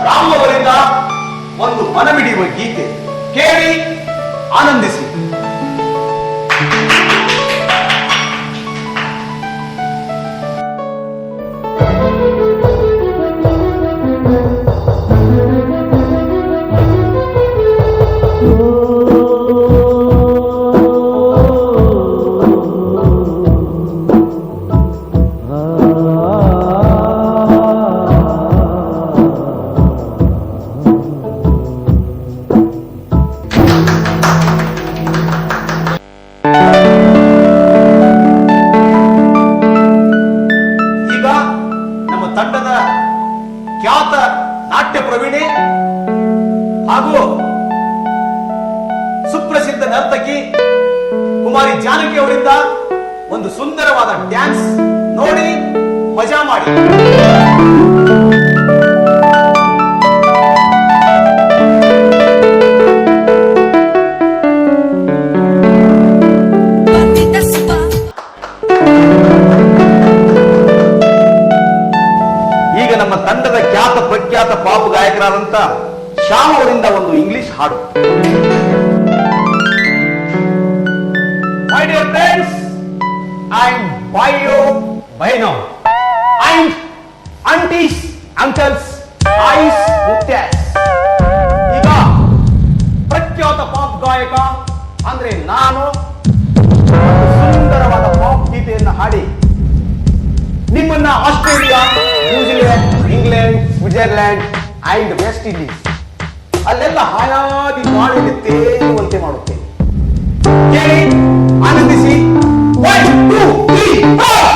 ರಾಮ್ ಅವರಿಂದ ಒಂದು ಮನಮಿಡಿಯುವ ಗೀತೆ ಕೇಳಿ ಆನಂದಿಸಿ. ತಂಡದ ಖ್ಯಾತ ನಾಟ್ಯ ಪ್ರವೀಣೆ ಹಾಗೂ ಸುಪ್ರಸಿದ್ಧ ನರ್ತಕಿ ಕುಮಾರಿ ಜಾನಕಿ ಅವರಿಂದ ಒಂದು ಸುಂದರವಾದ ಡ್ಯಾನ್ಸ್ ನೋಡಿ ಮಜಾ ಮಾಡಿ. ನಮ್ಮ ತಂಡದ ಖ್ಯಾತ ಪ್ರಖ್ಯಾತ ಪಾಪ ಗಾಯಕರಾದಂತ ಶ್ಯಾಮ್ ಅವರಿಂದ ಒಂದು ಇಂಗ್ಲಿಷ್ ಹಾಡು. My dear friends, I'm Bayo Baino. I'm aunties, uncles, eyes, mutyas. ಈಗ ಪ್ರಖ್ಯಾತ ಪಾಪ್ ಗಾಯಕ ಅಂದ್ರೆ ನಾನು ಸುಂದರವಾದ ಪಾಪ್ ಗೀತೆಯನ್ನು ಹಾಡಿ ನಿಮ್ಮನ್ನ Australia, New Zealand, England, Switzerland and West Indies ಅಲ್ಲೆಲ್ಲ ಹಾಯಾಗಿ ಗಾಳಿಯಲ್ಲಿ ತೇಲುವಂತೆ ಮಾಡುತ್ತೇನೆ. ಕೇಳಿ ಆನಂದಿಸಿ. 1 2 3 4.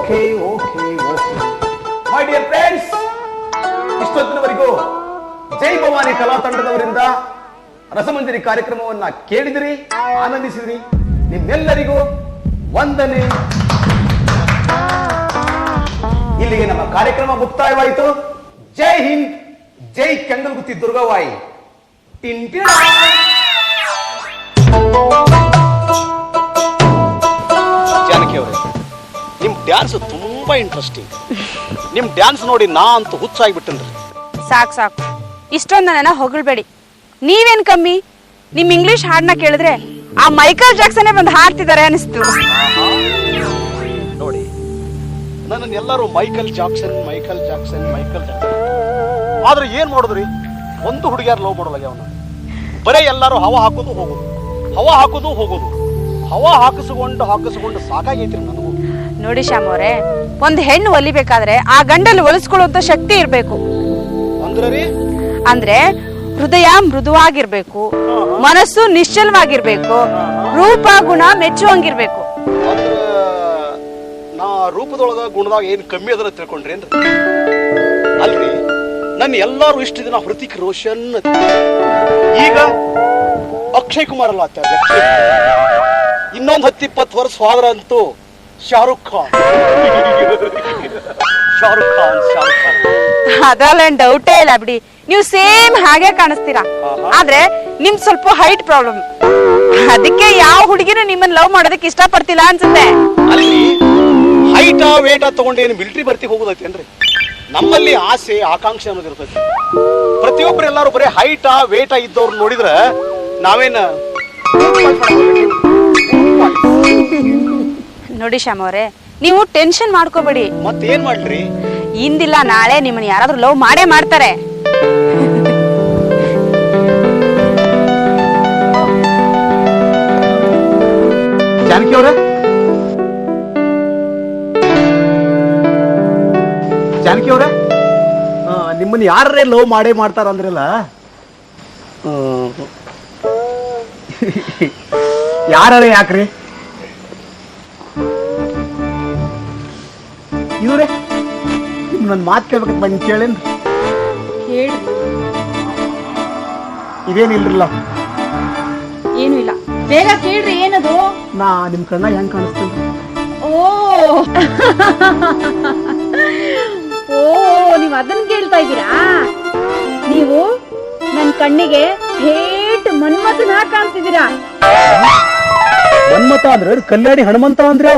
Okay. My dear friends, ಇಷ್ಟೊತ್ತಿನವರೆಗೂ Jai Bhavani ಕಲಾ ತಂಡದವರಿಂದ ರಸಮಂಜರಿ ಕಾರ್ಯಕ್ರಮವನ್ನ ಕೇಳಿದಿರಿ, ಆನಂದಿಸಿದ್ರಿ. ನಿಮ್ಮೆಲ್ಲರಿಗೂ ವಂದನೆ. ಇಲ್ಲಿಗೆ ನಮ್ಮ ಕಾರ್ಯಕ್ರಮ ಮುಕ್ತಾಯವಾಯಿತು. ಜೈ ಹಿಂದ್, ಜೈ ಕೆಂಗಲ್ಗುತ್ತಿ ದುರ್ಗವಾಯಿ. ಜಾನಕಿ ಅವರೇ, ನಿಮ್ ಡ್ಯಾನ್ಸ್ ತುಂಬಾ ಇಂಟ್ರೆಸ್ಟಿಂಗ್. ನಿಮ್ ಡ್ಯಾನ್ಸ್ ನೋಡಿ ನಾ ಅಂತೂ ಹುಚ್ಚಾಗ್ಬಿಟ್ಟನ್ರಿ. ಸಾಕು ಇಷ್ಟೊಂದು ನನ್ನ ಹೊಗಳ್ಬೇಡಿ. ನೀವೇನ್ ಕಮ್ಮಿ? ನಿಮ್ ಇಂಗ್ಲಿಷ್ ಹಾಡನ್ನ ಕೇಳಿದ್ರೆ ಆ ಮೈಕಲ್ ಜಾಕ್ಸನ್ನೇ ಬಂದು ಹಾಡ್ತಿದ್ದಾರೆ ಅನಿಸ್ತು. ನೋಡಿ, ನನ್ನನ್ನು ಎಲ್ಲರೂ ಮೈಕಲ್ ಜಾಕ್ಸನ್ ಆದ್ರೆ ಏನ್ ಮಾಡೋದ್ರಿ, ಒಂದು ಹುಡುಗಿಯಾರು ಲವ್ ಮಾಡೋಲ್ಲ. ಅವನು ಬರೇ ಎಲ್ಲರೂ ಹವಾ ಹಾಕೋದು ಹೋಗೋದು, ಹವಾ ಹಾಕಿಸ್ಕೊಂಡು ಸಾಕಾಗೈತ್ರಿ ನನಗೂ. ನೋಡಿ ಶ್ಯಾಮ್ ಅವರೇ, ಒಂದ್ ಹೆಣ್ಣು ಒಲಿಬೇಕಾದ್ರೆ ಆ ಗಂಡಲ್ಲಿ ಒಲಿಸ್ಕೊಳ್ಳುವಂತ ಶಕ್ತಿ ಇರ್ಬೇಕು. ಅಂದ್ರೆ ಹೃದಯ ಮೃದುವಾಗಿರ್ಬೇಕು, ಮನಸ್ಸು ನಿಶ್ಚಲವಾಗಿರ್ಬೇಕು, ರೂಪ ಗುಣ ಮೆಚ್ಚುವಂಗಿರ್ಬೇಕು. ನಾ ರೂಪದೊಳಗ ಗುಣದಾಗ ಏನ್ ಕಮ್ಮಿ ಅದನ್ನ ತಿಳ್ಕೊಂಡ್ರಿ ಏನ್ರಿ? ಅಲ್ರಿ, ನನ್ನ ಎಲ್ಲಾರು ಇಷ್ಟ ದಿನ ಹೃತಿಕ್ ರೋಷನ್, ಈಗ ಅಕ್ಷಯ್ ಕುಮಾರ್ ಅಲ್ಲ ಆಚಾರ್ಯ. ಇನ್ನೊಂದು 10-20 ವರ್ಷ ಹೋದ್ರ ಅಂತೂ ಶಾರುಖ್ ಖಾನ್. ಅದಲ್ಲ ಡೌಟೇ ಇಲ್ಲ ಬಿಡಿ, ನೀವು ಸೇಮ್ ಹಾಗೆ ಕಾಣಿಸ್ತೀರಾ. ಆದ್ರೆ ನಿಮ್ದು ಸ್ವಲ್ಪ ಹೈಟ್ ಪ್ರಾಬ್ಲಮ್, ಅದಕ್ಕೆ ಯಾವ ಹುಡುಗಿನೂ ನಿಮ್ಮನ್ನ ಲವ್ ಮಾಡೋದಕ್ಕೆ ಇಷ್ಟಪಡ್ತಿಲ್ಲ ಅನ್ಸುತ್ತೆ. ಅಲ್ಲಿ ಹೈಟ ವೇಟ ತಗೊಂಡೇನು ಮಿಲಿಟರಿ ಭರ್ತಿ ಹೋಗೋದೈತೇನ್ರಿ? ನಮ್ಮಲ್ಲಿ ಆಸೆ ಆಕಾಂಕ್ಷೆ ಅನ್ನೋದು ಇರ್ತೈತಿ. ಪ್ರತಿಯೊಬ್ರು ಎಲ್ಲಾರು ಬರೀ ಹೈಟ ವೇಟ ಇದ್ದವ್ರು ನೋಡಿದ್ರ ನಾವೇನ ನೋಡಿ ಶ್ಯಾಮ್ ಅವರೇ, ನೀವು ಟೆನ್ಷನ್ ಮಾಡ್ಕೋಬೇಡಿ. ಮತ್ತೇನ್ ಮಾಡ್ಲಿ? ಇಂದಿಲ್ಲ ನಾಳೆ ನಿಮ್ಮನ್ನ ಯಾರಾದ್ರೂ ಲವ್ ಮಾಡೇ ಮಾಡ್ತಾರೆ. ಜಾನಕಿ ಅವ್ರೆ, ಜಾನಕಿ ಅವ್ರೆ, ನಿಮ್ಮನ್ನ ಯಾರೇ ಲವ್ ಮಾಡೇ ಮಾಡ್ತಾರ ಅಂದ್ರಲ್ಲ, ಯಾರೇ ಯಾಕ್ರಿ? ಇವ್ರೆ ನನ್ನ ಮಾತು ಕೇಳ್ಬೇಕಂತ ಬಂದು ಕೇಳೇನ್ರಿ? ಹೇಳಿ. ಇದೇನಿಲ್ರಲ್ಲ. ಏನು ಇಲ್ಲ, ಬೇಗ ಕೇಳ್ರಿ. ಏನದು? ನಾ ನಿಮ್ ಕಣ್ಣ ಹೆಂಗ್ ಕಾಣಿಸ್ತೇನೆ? ಓ ಓ, ನೀವ್ ಅದನ್ನ ಕೇಳ್ತಾ ಇದ್ದೀರಾ? ನೀವು ನನ್ ಕಣ್ಣಿಗೆ ಥೇಟ್ ಮನ್ಮಥನ ಕಾಣ್ತಿದ್ದೀರಾ. ಮನ್ಮತ ಅಂದ್ರೆ ಕಲ್ಯಾಣಿ ಹನುಮಂತ ಅಂದ್ರೆ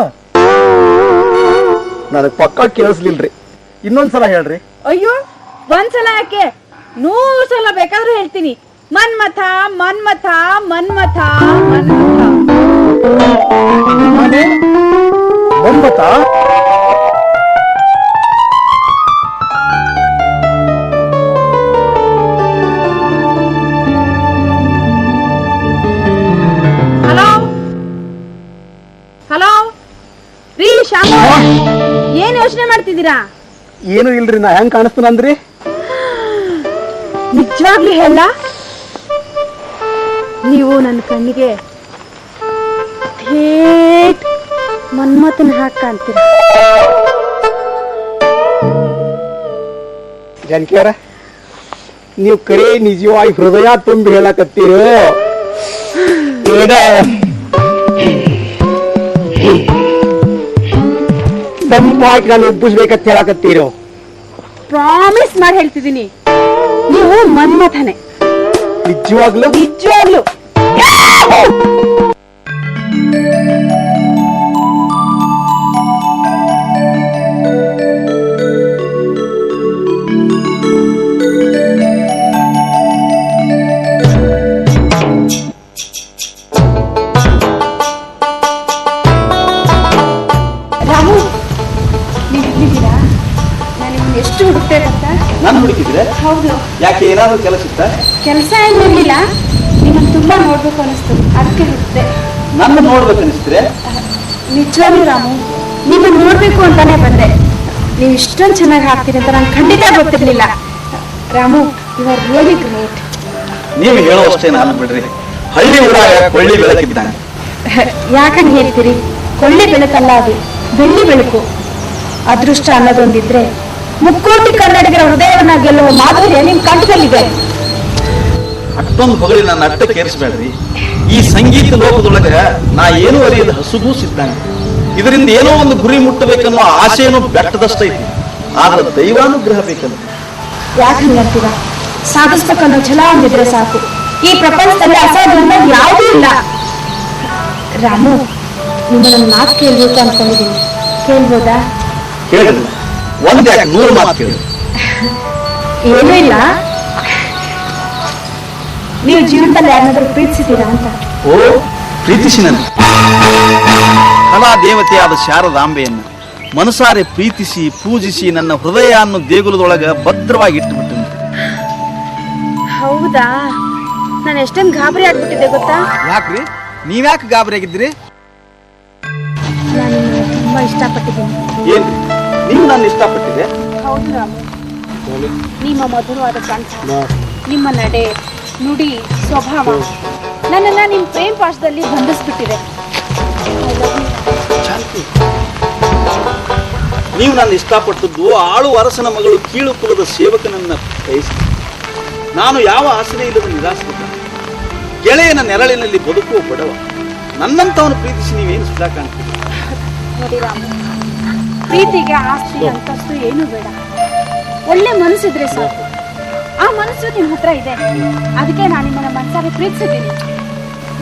ನನಗ್ ಪಕ್ಕ ಕೇಳಿಸ್ಲಿಲ್ರಿ. ಇನ್ನೊಂದ್ಸಲ ಹೇಳ್ರಿ. ಅಯ್ಯೋ, ಒಂದ್ಸಲ ಯಾಕೆ, 100 ಸಲ ಬೇಕಾದ್ರೂ ಹೇಳ್ತೀನಿ. ಮನ್ಮಥ ಮನ್ಮಥ ಮನ್ಮಥ ಮನ್ಮಥ. ಮನ್ಮತ? ಹಲೋ ಹಲೋ ರೀ ಶ್ಯಾಮ, ಏನ್ ಯೋಚನೆ ಮಾಡ್ತಿದ್ದೀರಾ? ಏನು ಇಲ್ರಿ, ನಾ ಹೆಂಗ್ ಕಾಣಿಸ್ತಾನಂದ್ರಿ? ನಿಜವಾಗ್ಲೂ ಹೇಳ, ನೀವು ನನ್ನ ಕಣ್ಣಿಗೆ ಥೇಟ್ ಮನ್ಮಥನ ಹಾಕ ಅಂತೀರ. ಜಾನಕಿ ಅವರ, ನೀವು ಕರೆ ನಿಜವಾಗಿ ಹೃದಯ ತುಂಬಿ ಹೇಳಕತ್ತೀರೋ ತಂಪಾಗಿ ನಾನು ಒಪ್ಪಿಸ್ಬೇಕಂತ ಹೇಳಕತ್ತೀರೋ? ಪ್ರಾಮಿಸ್ ಮಾಡಿ ಹೇಳ್ತಿದ್ದೀನಿ, ನೀವು ಮನ್ಮಥನೆ. ನಿಜವಾಗ್ಲೂ? ನಿಜವಾಗ್ಲೂ. ರಾಮು, ನೀವು ಇಲ್ಲಿದ್ದೀರಾ? ನಾನು ನಿಮ್ಮನ್ನ ಎಷ್ಟು ಹುಡುಕ್ತೇ ಗೊತ್ತಾ? ನಾನು ಹುಡುಕಿದ್ರೆ? ಹೌದು. ಯಾಕೆ, ಏನಾದ್ರು ಕೆಲಸ ಇತ್ತ? ಕೆಲಸ ಏನಿರಲಿಲ್ಲ, ನಿಮ್ಮನ್ನು ತುಂಬಾ ನೋಡ್ಬೇಕು ಅನಿಸ್ತು, ಅದಕ್ಕೆ ಹುಡುಕ್ತೆ. ನನ್ನ ನೋಡ್ಬೇಕು ಅನಿಸ್ತಿದ್ರೆ? ನಿಜವಾಗ್ಲೂ ರಾಮು, ನಿಮ್ಮನ್ನು ನೋಡ್ಬೇಕು ಅಂತಾನೆ ಬಂದೆ. ನೀವು ಇಷ್ಟೊಂದು ಚೆನ್ನಾಗಿ ಹಾಕ್ತೀರಿ ಅಂತ ನಾನು ಖಂಡಿತ ಗೊತ್ತಿರ್ಲಿಲ್ಲ. Ramu, you are really great. ನೀವು ಹೇಳೋಷ್ಟೇ ನಾನು ಬಿಡ್ರಿ. ಹಳ್ಳಿ ಊರಾಗ ಕೊಳ್ಳಿ ಬೆಳಕಿದ್ದಾನೆ. ಯಾಕಂಗೆ ಹೇಳ್ತೀರಿ? ಕೊಳ್ಳಿ ಬೆಳಕಲ್ಲ, ಅದು ಬೆಳ್ಳಿ ಬೆಳಕು. ಅದೃಷ್ಟ ಅನ್ನೋದೊಂದಿದ್ರೆ ಮುಕ್ಕೋಟಿ ಕನ್ನಡಿಗರ ಹೃದಯವನ್ನ ಗೆಲ್ಲುವ ಮಾಧುರ್ಯ ನಿಮ್ ಕಂಠದಲ್ಲಿದೆ. ಅಷ್ಟೊಂದು ಹೊಗಳಿ ನನ್ನ ಅಟ್ಟಕ್ಕೆ ಏರಿಸಬೇಡ್ರಿ. ಈ ಸಂಗೀತ ಲೋಕದೊಳಗ ನಾ ಏನೂ ಅರಿಯದ ಹಸುಗೂಸಿದ್ದಾನೆ. ಇದರಿಂದ ಏನೋ ಒಂದು ಗುರಿ ಮುಟ್ಟಬೇಕನ್ನೋ ಆಸೆನೂ ಬೆಟ್ಟದಷ್ಟೈತಿ. ಆದ್ರೆ ದೈವಾನುಗ್ರಹ ಬೇಕಲ್ಲ. ಯಾಕೆ ಹೇಳ್ತೀರಾ? ಸಾಧಿಸ್ಬೇಕನ್ನೋ ಛಲ ಒಂದಿದ್ರೆ ಸಾಕು. ಈ ಪ್ರಪಂಚದಲ್ಲಿ ಅಸಾಧ್ಯ ಅನ್ನೋದು ಯಾವುದೂ ಇಲ್ಲ. ರಾಮು, ನಿಮ್ಮನ್ನ ಮಾತು ಕೇಳಬೇಕು ಅನ್ಕೊಂಡಿದ್ದೀನಿ, ಕೇಳ್ಬೋದಾ? ಕೇಳಿಲ್ಲ, ಒಂದ್ ಯಾಕೆ 100 ಮಾತು ಕೇಳಿ. ಏನೂ ಇಲ್ಲ, ನೀವು ಜೀವನದಲ್ಲಿ ಯಾರನ್ನಾದ್ರೂ ಪ್ರೀತಿಸಿದ್ದೀರಾ ಅಂತ? ಓ, ಪ್ರೀತಿಸಿ ನನ್ನ ಕಲಾ ದೇವತೆಯಾದ ಶಾರದಾಂಬೆಯನ್ನ ಮನಸಾರೆ ಪ್ರೀತಿಸಿ ಪೂಜಿಸಿ ನನ್ನ ಹೃದಯ ಅನ್ನೋ ದೇಗುಲದೊಳಗ ಭದ್ರವಾಗಿ ಇಟ್ಟುಬಿಟ್ಟು. ಹೌದಾ? ನಾನು ಎಷ್ಟೊಂದು ಗಾಬರಿ ಆಗ್ಬಿಟ್ಟಿದ್ದೆ ಗೊತ್ತಾ? ಯಾಕ್ರಿ, ನೀವ್ಯಾಕೆ ಗಾಬರಿ ಆಗಿದ್ರಿ? ನಾನು ತುಂಬಾ ಇಷ್ಟಪಟ್ಟಿದ್ದೀನಿ. ಏನ್ ನೀವು ನನ್ನ ಇಷ್ಟಪಟ್ಟಿದೆ? ಹೌದು ರಾಮು, ನಿಮ್ಮ ಮಧುರವಾದ ಕಂಠ, ನಿಮ್ಮ ನಡೆ ನುಡಿ ಸ್ವಭಾವ ನನ್ನನ್ನ ನಿಮ್ಮ ಪ್ರೇಮ ಪಾಶದಲ್ಲಿ ಬಂಧಿಸ್ಬಿಟ್ಟಿದೆ. ನೀವು ನನ್ನ ಇಷ್ಟಪಟ್ಟದ್ದು ಆಳು ಅರಸನ ಮಗಳು ಕೀಳು ಕುಲದ ಸೇವಕನನ್ನ ಬಯಸಿ ನಾನು ಯಾವ ಆಸರೆ ಇಲ್ಲದ ನಿರಾಶ್ರಿತ ಗೆಳೆಯನ ನೆರಳಿನಲ್ಲಿ ಬದುಕುವ ಬಡವ. ನನ್ನಂತವನು ಪ್ರೀತಿಸಿ ನೀವೇನು ಸುಧಾ ಕಾಣ್ತೀರಿ? ನೋಡಿ ರಾಮು, ಪ್ರೀತಿಗೆ ಆಸ್ತಿ ಅಂತಸ್ತು ಏನು ಬೇಡ, ಒಳ್ಳೆ ಮನಸ್ಸಿದ್ರೆ ಸಾಕು. ಆ ಮನಸ್ಸು ನಿಮ್ ಹತ್ರ ಇದೆ. ಅದಕ್ಕೆ ನಾನು ನಿಮ್ಮನ್ನ ಮನಸಾರೆ ಪ್ರೀತಿಸಿದ್ದೀನಿ.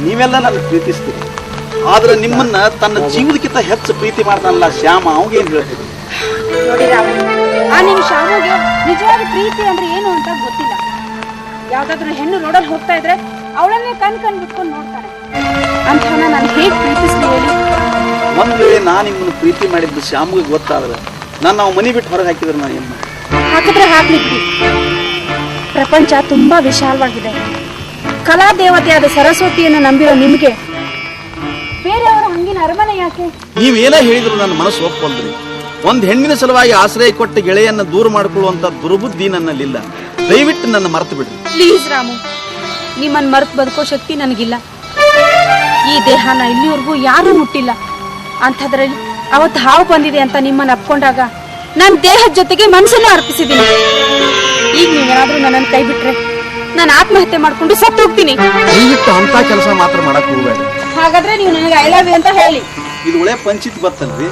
ನೀವೆಲ್ಲ ನನ್ನ ಪ್ರೀತಿಸ್ತೀರಿ, ಆದ್ರೆ ನಿಮ್ಮನ್ನ ತನ್ನ ಜೀವನಕ್ಕಿಂತ ಹೆಚ್ಚು ಪ್ರೀತಿ ಮಾಡ್ತಾನಲ್ಲ ಶ್ಯಾಮ, ಅವಾಗೇನ್ ಹೇಳ್ತೀರಿ? ನೋಡಿ ರಾಮ, ಆ ನಿಮ್ ಶಾಮಿಗೆ ನಿಜವಾದ ಪ್ರೀತಿ ಅಂದ್ರೆ ಏನು ಅಂತ ಗೊತ್ತಿಲ್ಲ. ಯಾವ್ದಾದ್ರು ಹೆಣ್ಣು ರೋಡಲ್ಲಿ ಹೋಗ್ತಾ ಇದ್ರೆ ಅವಳನ್ನೇ ಕಣ್ ಬಿಟ್ಕೊಂಡು ನೋಡ್ತಾರೆ. ಅಂಥವನ್ನ ನಾನು ಹೇಗ್ ಪ್ರೀತಿಸ್ಲಿ ಹೇಳಿ? ಒಂದ್ ವೇಳೆ ನಾನು ನಿಮ್ಮನ್ನು ಪ್ರೀತಿ ಮಾಡಿದ್ದು ಶ್ಯಾಮ್ಗೆ ಗೊತ್ತಾದ್ರೆ ನಾನು ನಾವು ಮನೆ ಬಿಟ್ಟು ಹೊರಗೆ ಹಾಕಿದ್ರೆ ನಾನು ಏನು ಹಾಕಿದ್ರೆ ಹಾಕ್ಲಿ ಬಿಡಿ. ಪ್ರಪಂಚ ತುಂಬಾ ವಿಶಾಲವಾಗಿದೆ. ಕಲಾ ದೇವತೆಯಾದ ಸರಸ್ವತಿಯನ್ನು ನಂಬಿರೋ ನಿಮ್ಗೆ ಬೇರೆಯವರ ಹಂಗಿನ ಅರಮನೆ ಯಾಕೆ? ನೀವೇನೇ ಹೇಳಿದ್ರು ನನ್ನ ಮನಸ್ಸು ಒಪ್ಪಲ್ರಿ. ಒಂದ್ ಹೆಣ್ಣಿನ ಸಲುವಾಗಿ ಆಶ್ರಯ ಕೊಟ್ಟ ಗೆಳೆಯನ್ನ ದೂರ ಮಾಡಿಕೊಳ್ಳುವಂತ ದುರ್ಬುದ್ಧಿ ನನ್ನಲ್ಲಿಲ್ಲ. ದಯವಿಟ್ಟು ನನ್ನ ಮರೆತು ಬಿಡ್ರಿ. ಪ್ಲೀಸ್ ರಾಮು, ನಿಮ್ಮನ್ನ ಮರೆತು ಬದುಕೋ ಶಕ್ತಿ ನನಗಿಲ್ಲ. ಈ ದೇಹನ ಇಲ್ಲಿವರೆಗೂ ಯಾರೂ ಮುಟ್ಟಿಲ್ಲ. ಅಂಥದ್ರಲ್ಲಿ ಅವತ್ತು ಹಾವು ಬಂದಿದೆ ಅಂತ ನಿಮ್ಮನ್ನ ಅಪ್ಕೊಂಡಾಗ ನನ್ನ ದೇಹದ ಜೊತೆಗೆ ಮನಸ್ಸನ್ನು ಅರ್ಪಿಸಿದ್ದೀನಿ. ಈಗ ನೀವೇನಾದ್ರೂ ನನ್ನನ್ನು ಕೈ ಬಿಟ್ರೆ ನಾನು ಆತ್ಮಹತ್ಯೆ ಮಾಡ್ಕೊಂಡು ಸತ್ತು ಹೋಗ್ತೀನಿ. ದಯವಿಟ್ಟು ಅಂತ ಕೆಲಸ ಮಾತ್ರ ಮಾಡಕ್ ಹೋಗ್ಬೇಡ. ಹಾಗಾದ್ರೆ ನೀವು ನನಗೆ ಐ ಲವ್ ಯು ಅಂತ ಹೇಳಿ. ಇದು ಒಳ್ಳೆ ಪಂಚಿತ್ ಬತ್ತಲ್ರಿ.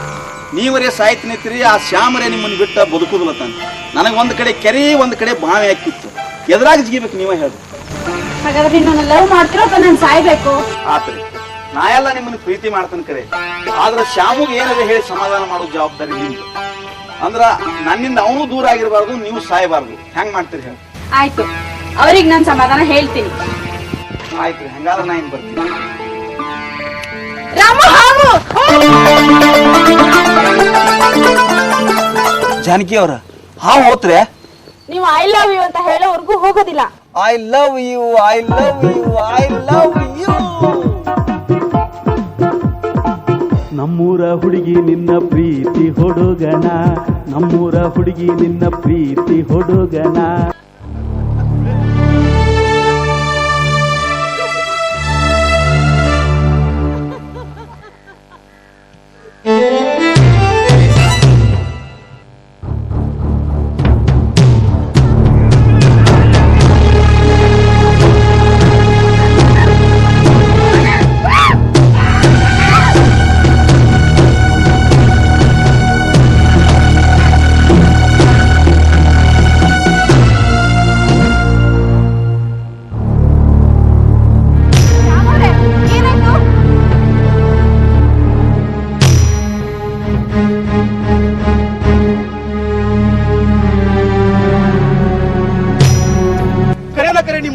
ನೀವರೇ ಸಾಯ್ತಿನಿತ್ರಿ, ಆ ಶ್ಯಾಮರೇ ನಿಮ್ಮನ್ನು ಬಿಟ್ಟ ಬದುಕುದಿಲ್ಲ ತಾನೆ. ನನಗೆ ಒಂದ್ ಕಡೆ ಕೆರೆ ಒಂದ್ ಕಡೆ ಬಾವಿ ಹಾಕಿತ್ತು. ಎದುರಾಗ ಜಿಗಿಬೇಕು ನೀವೇ ಹೇಳಿ. ಹಾಗಾದ್ರೆ ನೀವು ನನ್ನ ಲವ್ ಮಾಡ್ತಿರೋ ಅಥವಾ ನಾನು ಸಾಯ್ಬೇಕು? ಆತ್ರಿ, ನಾ ಎಲ್ಲ ನಿಮ್ಮನ್ನು ಪ್ರೀತಿ ಮಾಡ್ತಾನೆ ಕರೆ, ಆದ್ರೆ ಶ್ಯಾಮುಗೆ ಏನಾದ್ರೆ ಹೇಳಿ ಸಮಾಧಾನ ಮಾಡೋ ಜವಾಬ್ದಾರಿ ನಿಮ್ದು. ಅಂದ್ರ ನನ್ನಿಂದ ಅವನು ದೂರ ಆಗಿರಬಾರ್ದು, ನೀವು ಸಾಯಬಾರ್ದು. ಹೆಂಗ್ ಮಾಡ್ತೀರಿ ಹೇಳಿ? ಆಯ್ತು, ಅವ್ರಿಗೆ ನಾನು ಸಮಾಧಾನ ಹೇಳ್ತೀನಿ. ಆಯ್ತು, ಹಂಗಾದ್ರೆ ನಾ ಇನ್ ಬರ್ತೀನಿ. ರಾಮು, ಹಾವು! ಜಾನಕಿ ಅವ್ರ ಹಾವು ಹೋತ್ರೆ? ನೀವು ಐ ಲವ್ ಯು ಅಂತ ಹೇಳೋವರೆಗೂ ಹೋಗೋದಿಲ್ಲ. I love you, I love you, I love you. ನಮ್ಮೂರ ಹುಡುಗಿ ನಿನ್ನ ಪ್ರೀತಿ ಹುಡುಗನ, ನಮ್ಮೂರ ಹುಡುಗಿ ನಿನ್ನ ಪ್ರೀತಿ ಹುಡುಗನ.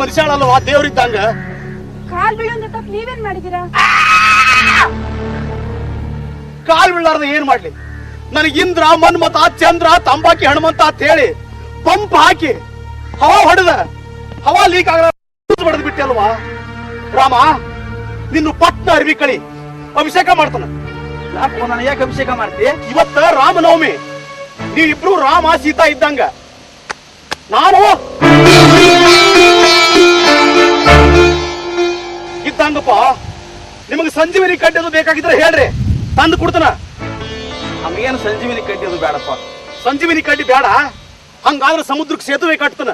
ಮನುಷ್ಯಾಳಲ್ವಾ ದೇವ್ರಿದ್ದಂಗ? ಕಾಲ್ ಬೀಳೋಂತ ತಪ್ಪು ನೀವೇನ್ ಮಾಡಿದೀರಾ? ಕಾಲ್ ಬೀಳಾರ್ದ ಏನ್ ಮಾಡ್ಲಿ? ನನಗೆ ಇಂದ್ರ ಮನ್ಮತ ಚಂದ್ರ ತಂಬಾಕಿ ಹನುಮಂತ ಅಂತ ಹೇಳಿ ಪಂಪ್ ಹಾಕಿ ಹವಾ ಹೊಡೆದ, ಹವಾ ಲೀಕ್ ಆಗ ಹೊಡೆದ್ ಬಿಟ್ಟೆ ಅಲ್ವಾ? ರಾಮ, ನಿನ್ನ ಪಟ್ಟ ಅರ್ವಿ ಕಳಿ, ಅಭಿಷೇಕ ಮಾಡ್ತಾನ. ಯಾಕೋ ನಾನು ಯಾಕೆ ಅಭಿಷೇಕ ಮಾಡ್ತಿ? ಇವತ್ತ ರಾಮನವಮಿ, ನೀವಿಬ್ರು ರಾಮ ಸೀತಾ ಇದ್ದಂಗ. ನಾನು ಇದ್ದಂಗಪ್ಪ. ನಿಮಗೆ ಸಂಜೀವಿನಿ ಕಡ್ಡಿದು ಬೇಕಾಗಿದ್ರೆ ಹೇಳ್ರಿ, ತಂದು ಕೊಡ್ತಾನ. ನಮಗೇನು ಸಂಜೀವಿನಿ ಕಡ್ಡಿ ಅದು ಬೇಡಪ್ಪ. ಸಂಜೀವಿನಿ ಕಡ್ಡಿ ಬೇಡ, ಹಂಗಾದ್ರೆ ಸಮುದ್ರಕ್ಕೆ ಸೇತುವೆ ಕಟ್ತಾನ.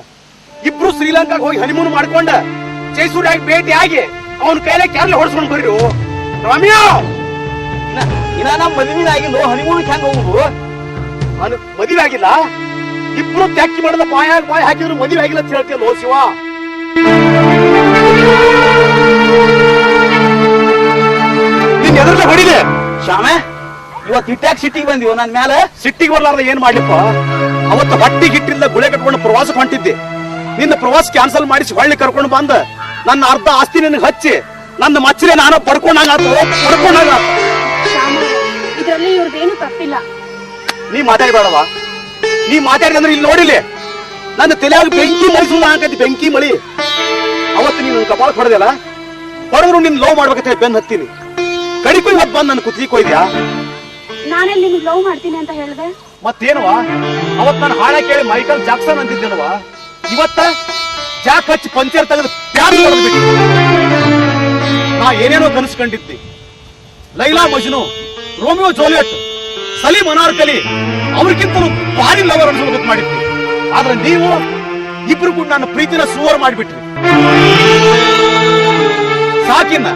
ಇಬ್ರು ಶ್ರೀಲಂಕಾಗ ಹೋಗಿ ಹನಿಮೂನ್ ಮಾಡ್ಕೊಂಡ ಜೈಸೂರ್ಯಾಗಿ ಭೇಟಿ ಆಗಿ ಅವನ ಕೈಲೇ ಕ್ಯಾರ್ಲೆ ಹೊಡ್ಸ್ಕೊಂಡ್ ಬರ್ರಿ. ರಾಮ್ಯ, ಇನ್ನ ನಮ್ಮ ಮದುವೆ ಆಗಿಲ್ಲ, ಹನಿಮೂನ್ಗೆ ಹೆಂಗ ಹೋಗುದು? ಮದುವೆ ಆಗಿಲ್ಲ, ಇಬ್ರು ತ್ಯಾಕಿ ಮಾಡದ ಬಾಯ ಹಾಕಿದ್ರು ಮದುವೆ ಆಗಿಲ್ಲ ಅಂತ ಹೇಳ್ತೀಯಲ್ಲ ಶಿವ. ನಿನ್ ಎದುರು ಹೊಡಿದೆ ಶಾಮೆ, ಇವತ್ತು ಹಿಟ್ಟಾಗ ಸಿಟ್ಟಿಗೆ ಬಂದಿವ ನನ್ ಮೇಲೆ. ಸಿಟ್ಟಿಗೆ ಬರ್ಲಾರ್ದ ಏನ್ ಮಾಡ್ಲಿಪ್ಪ? ಅವತ್ತು ಹೊಟ್ಟಿ ಗಿಟ್ಟಿಲ್ಲ ಗುಳೆ ಕಟ್ಕೊಂಡು ಪ್ರವಾಸಕ್ಕೆ ಹೊಂಟಿದ್ದೆ. ನಿನ್ನ ಪ್ರವಾಸ ಕ್ಯಾನ್ಸಲ್ ಮಾಡಿಸಿ ಹೊಳ್ಳಿ ಕರ್ಕೊಂಡು ಬಂದ ನನ್ನ ಅರ್ಧ ಆಸ್ತಿ ನಿನಗೆ ಹಚ್ಚಿ ನನ್ನ ಮಚ್ಚಲೆ ನಾನು ಪಡ್ಕೊಂಡಾಗ ಇದರಲ್ಲಿ ಇವ್ರದ್ದೇನು ತಪ್ಪಿಲ್ಲ. ನೀ ಮಾತಾಡಬೇಡವಾ? ನೀ ಮಾತಾಡಿ ಅಂದ್ರೆ ಇಲ್ಲಿ ನೋಡಿಲಿ ನನ್ನ ತಲೆಯಾಗ ಬೆಂಕಿ ಮಳಿಸುವ ಹಾಕತಿ, ಬೆಂಕಿ ಮಳಿ. ಅವತ್ತು ನೀನು ಕಪಾಳ ಹೊಡೆದಲ್ಲ, ಹೊಡೆದ್ರು ನಿನ್ ಲವ್ ಮಾಡ್ಬೇಕಂತ ಬೆನ್ ಹತ್ತೀನಿ. ಕಡಿಪಿ ಹೊತ್ತು ಬಂದು ನನ್ನ ಕುತ್ತಿಗೆ ಕೊಯ್ದ್ಯಾ? ನಾನೆಲ್ಲಿ ನಿಮ್ಗೆ ಲವ್ ಮಾಡ್ತೀನಿ ಅಂತ ಹೇಳಿದೆ? ಮತ್ತೇನವಾ? ಅವತ್ ನಾನು ಹಾಡ ಕೇಳಿ ಮೈಕಲ್ ಜಾಕ್ಸನ್ ಅಂತಿದ್ದೇನವಾ? ಇವತ್ತ ಜಾಕ್ ಹಚ್ಚಿ ಪಂಚರ್ ತೆಗೆದು ಪ್ಯಾನ್ ಬಿಟ್ಟು ನಾ ಏನೇನೋ ಕನಸ್ಕೊಂಡಿದ್ದೆ. ಲೈಲಾ ಮಜ್ನು, ರೋಮಿಯೋ ಜೋಲಿಯಟ್, ಸಲೀಂ ಅನಾರ್ಕಲಿ ಅವ್ರಿಗಿಂತಲೂ ಭಾರಿ ಲವರ್ ಅನ್ಸೋದು ಮಾಡಿದ್ವಿ. ಆದ್ರೆ ನೀವು ಇಬ್ರು ಕೂಡ ನನ್ನ ಪ್ರೀತಿನ ಸುವರ್ ಮಾಡಿಬಿಟ್ರಿ. ಸಾಕಿನ್ನ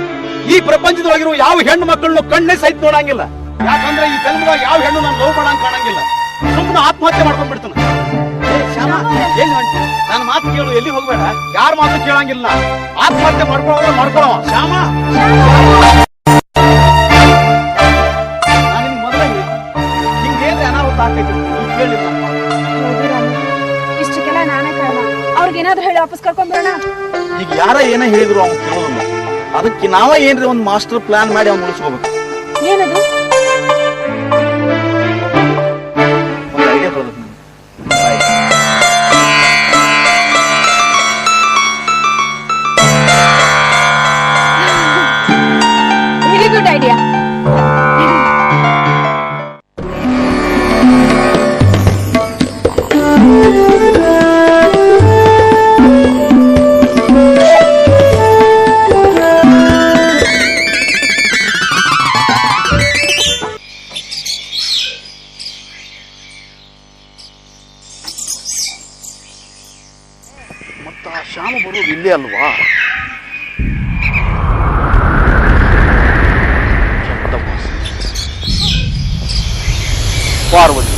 ಈ ಪ್ರಪಂಚದೊಳಗಿರುವ ಯಾವ ಹೆಣ್ಣು ಮಕ್ಕಳನ್ನು ಕಣ್ಣೇ ಸಹಿತ ನೋಡಂಗಿಲ್ಲ. ಯಾಕಂದ್ರೆ ಈ ಜನ್ಮದಾಗ ಯಾವ ಹೆಣ್ಣು ನಾನು ಲವ್ ಮಾಡಂಗ್ ಕಾಣಂಗಿಲ್ಲ. ಸುಮ್ಮನೆ ಆತ್ಮಹತ್ಯೆ ಮಾಡ್ಕೊಂಡ್ ಬಿಡ್ತಾನ. ಶ್ಯಾಮ, ಏನ್ ನನ್ನ ಮಾತು ಕೇಳು, ಎಲ್ಲಿ ಹೋಗ್ಬೇಡ, ಯಾರ ಮಾತು ಕೇಳಂಗಿಲ್ಲ. ಆತ್ಮಹತ್ಯೆ ಮಾಡ್ಕೊಳ್ಳೋ ಶ್ಯಾಮ. ನಾನು ನಿಮ್ಗೆ ಮೊದಲೇ ಹಿಂಗೇನ್ರಿ ಅನಾಹುತ ಆಗ್ತೈತಿ ಈಗ ಕೇಳಿಲ್ಲ. ಹೌದು ರಾಮು, ಇಷ್ಟಕ್ಕೆಲ್ಲ ನಾನೇ ಕಾರಣ. ಅವ್ರಿಗೇನಾದ್ರೂ ಹೇಳಿ ವಾಪಸ್ ಕರ್ಕೊಂಡ್ಬರೋಣ. ಈಗ ಯಾರ ಏನೇ ಹೇಳಿದ್ರು ಅವ್ನು ಕೇಳೋದಿಲ್ಲ. ಅದಕ್ಕೆ ನಾವ ಏನ್ರಿ ಒಂದು ಮಾಸ್ಟರ್ ಪ್ಲಾನ್ ಮಾಡಿ ಅವ್ನು ಉಳಿಸ್ಕೋಬೇಕು. ಏನದು? ಒಂದು ಐಡಿಯಾ ಬರೋದು ವೆರಿ ಗುಡ್ ಐಡಿಯಾ. ಮತ್ತ ಶ್ಯಾಮ ಬರೋದು ಇಲ್ಲೇ ಅಲ್ವಾ? ಪಾರ್ವತಿ,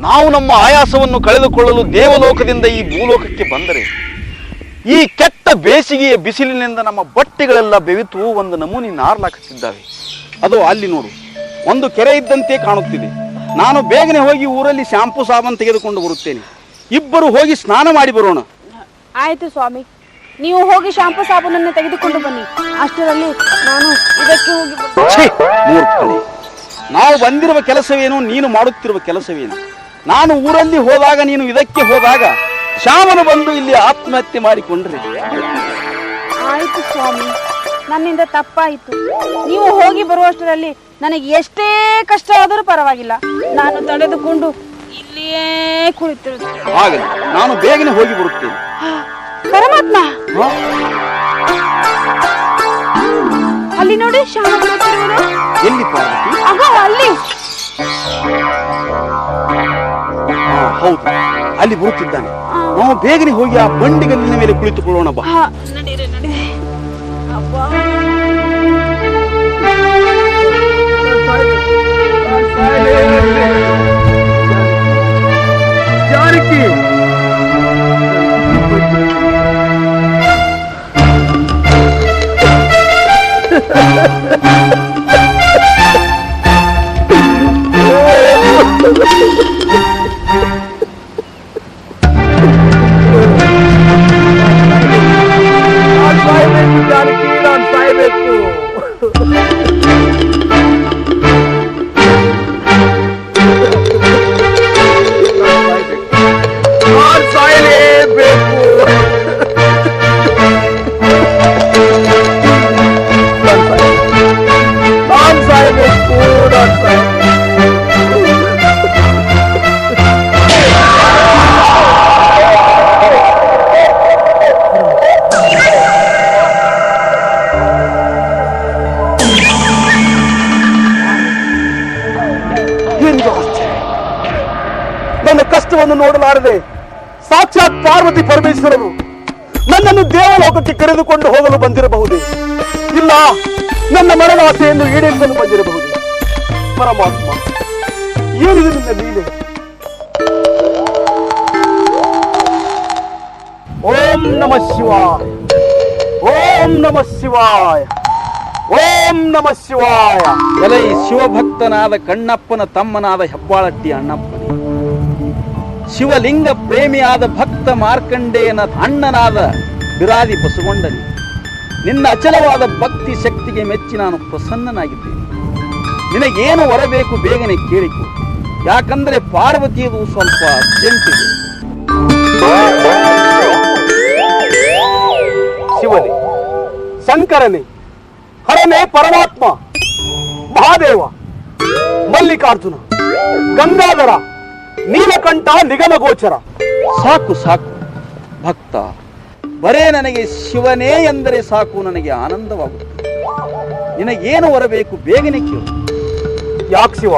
ನಾವು ನಮ್ಮ ಆಯಾಸವನ್ನು ಕಳೆದುಕೊಳ್ಳಲು ದೇವಲೋಕದಿಂದ ಈ ಭೂಲೋಕಕ್ಕೆ ಬಂದರೆ ಈ ಕೆಟ್ಟ ಬೇಸಿಗೆಯ ಬಿಸಿಲಿನಿಂದ ನಮ್ಮ ಬಟ್ಟೆಗಳೆಲ್ಲ ಬೆವಿತು ಒಂದು ನಮೂನಿ ನಾರ್ಲಾಕತ್ತಿದ್ದಾವೆ. ಅದು ಅಲ್ಲಿ ನೋಡು, ಒಂದು ಕೆರೆ ಇದ್ದಂತೆ ಕಾಣುತ್ತಿದೆ. ನಾನು ಬೇಗನೆ ಹೋಗಿ ಊರಲ್ಲಿ ಶಾಂಪೂ ಸಾಬನ್ ತೆಗೆದುಕೊಂಡು ಬರುತ್ತೇನೆ. ಇಬ್ಬರು ಹೋಗಿ ಸ್ನಾನ ಮಾಡಿ ಬರೋಣ. ಆಯ್ತು ಸ್ವಾಮಿ, ನೀವು ಹೋಗಿ ಶಾಂಪೂ ಸಾಬೂನನ್ನು ತೆಗೆದುಕೊಂಡು ಬನ್ನಿ. ಅಷ್ಟರಲ್ಲಿ ನಾನು ಇದಕ್ಕೆ ಹೋಗಿ ಛೀ, ಮೂರ್ಖನೇ. ನಾವು ಬಂದಿರುವ ಕೆಲಸವೇನು, ನೀನು ಮಾಡುತ್ತಿರುವ ಕೆಲಸವೇನು? ನಾನು ಊರಲ್ಲಿ ಹೋದಾಗ ನೀನು ಇದಕ್ಕೆ ಹೋದಾಗ ಶ್ಯಾಮನು ಬಂದು ಇಲ್ಲಿ ಆತ್ಮಹತ್ಯೆ ಮಾಡಿಕೊಂಡ್ರೆ. ಆಯ್ತು ಸ್ವಾಮಿ, ನನ್ನಿಂದ ತಪ್ಪಾಯಿತು. ನೀವು ಹೋಗಿ ಬರುವಷ್ಟರಲ್ಲಿ ನನಗೆ ಎಷ್ಟೇ ಕಷ್ಟ ಆದರೂ ಪರವಾಗಿಲ್ಲ, ನಾನು ತಡೆದುಕೊಂಡು ಇಲ್ಲಿಯೇ ಕುಳಿತಿರುತ್ತೇನೆ. ಹಾಗಲ್ಲ, ನಾನು ಬೇಗನೆ ಹೋಗಿ ಬರುತ್ತೇನೆ. ಪರಮಾತ್ಮ, ಅಲ್ಲಿ ನೋಡಿ ಶ್ಯಾಮ ಬರುತ್ತಿರುವುದು. ಎಲ್ಲಿ ಪಾರ್ವತಿ? ಅಗೋ ಅಲ್ಲಿ. ಹೌದು, ಅಲ್ಲಿ ಬರುತ್ತಿದ್ದಾನೆ. ನಾವು ಬೇಗನೆ ಹೋಗಿ ಆ ಬಂಡಿಗಲ್ಲಿನ ಮೇಲೆ ಕುಳಿತುಕೊಳ್ಳೋಣ ಬಾ. ನಡೀರಿ ನಡೀರಿ. ಅಬ್ಬಾ, ಜಾನಕಿ, ನಾನು ಸಾಯ್ಬೇಕು. ನಾನು ಸಾಯಲೇಬೇಕು. ನಾನು ಸಾಯಬೇಕು. ನನ್ನ ಕಷ್ಟವನ್ನು ನೋಡಲಾರದೆ ಸಾಕ್ಷಾತ್ ಪಾರ್ವತಿ ಪರಮೇಶ್ವರರು ನನ್ನನ್ನು ದೇವಲೋಕಕ್ಕೆ ಕರೆದುಕೊಂಡು ಹೋಗಲು ಬಂದಿರಬಹುದೇ? ಇಲ್ಲ, ನನ್ನ ಮರಣದ ಆಸೆಯನ್ನು ಈಡೇರಿಸಲು ಬಂದಿರಬಹುದು. ಪರಮಾತ್ಮ, ಏನಿದೆ ನಿನ್ನ ಲೀಲೆ? ಓಂ ನಮಃ ಶಿವಾಯ, ಓಂ ನಮಃ ಶಿವಾಯ, ಓಂ ನಮಃ ಶಿವಾಯ. ಎಲೈ ಶಿವಭಕ್ತನಾದ ಕಣ್ಣಪ್ಪನ ತಮ್ಮನಾದ ಹೆಬ್ಬಾಳಟ್ಟಿ ಅಣ್ಣಪ್ಪನೇ, ಶಿವಲಿಂಗ ಪ್ರೇಮಿಯಾದ ಭಕ್ತ ಮಾರ್ಕಂಡೇಯನ ಅಣ್ಣನಾದ ಬಿರಾದಿ ಬಸಗೊಂಡನಿ, ನಿನ್ನ ಅಚಲವಾದ ಭಕ್ತಿ ಶಕ್ತಿಗೆ ಮೆಚ್ಚಿ ನಾನು ಪ್ರಸನ್ನನಾಗಿದ್ದೇನೆ. ನಿನಗೇನು ಹೊರಬೇಕು ಬೇಗನೆ ಕೇಳಿಕೊ, ಯಾಕಂದ್ರೆ ಪಾರ್ವತಿಯದು ಸ್ವಲ್ಪ ಅರ್ಜೆಂಟ್ ಇದೆ. ಶಿವನೇ, ಶಂಕರನೇ, ಹರನೇ, ಪರಮಾತ್ಮ, ಮಹಾದೇವ, ಮಲ್ಲಿಕಾರ್ಜುನ, ಗಂಗಾಧರ, ನೀಲಕಂಠ, ನಿಗಮಗೋಚರ. ಸಾಕು ಸಾಕು ಭಕ್ತ, ಬರೇ ನನಗೆ ಶಿವನೇ ಎಂದರೆ ಸಾಕು, ನನಗೆ ಆನಂದವಾಗುತ್ತದೆ. ನಿನಗೇನು ಹೊರಬೇಕು ಬೇಗನೆ ಕೇಳು. ಯಾಕೆ ಶಿವ,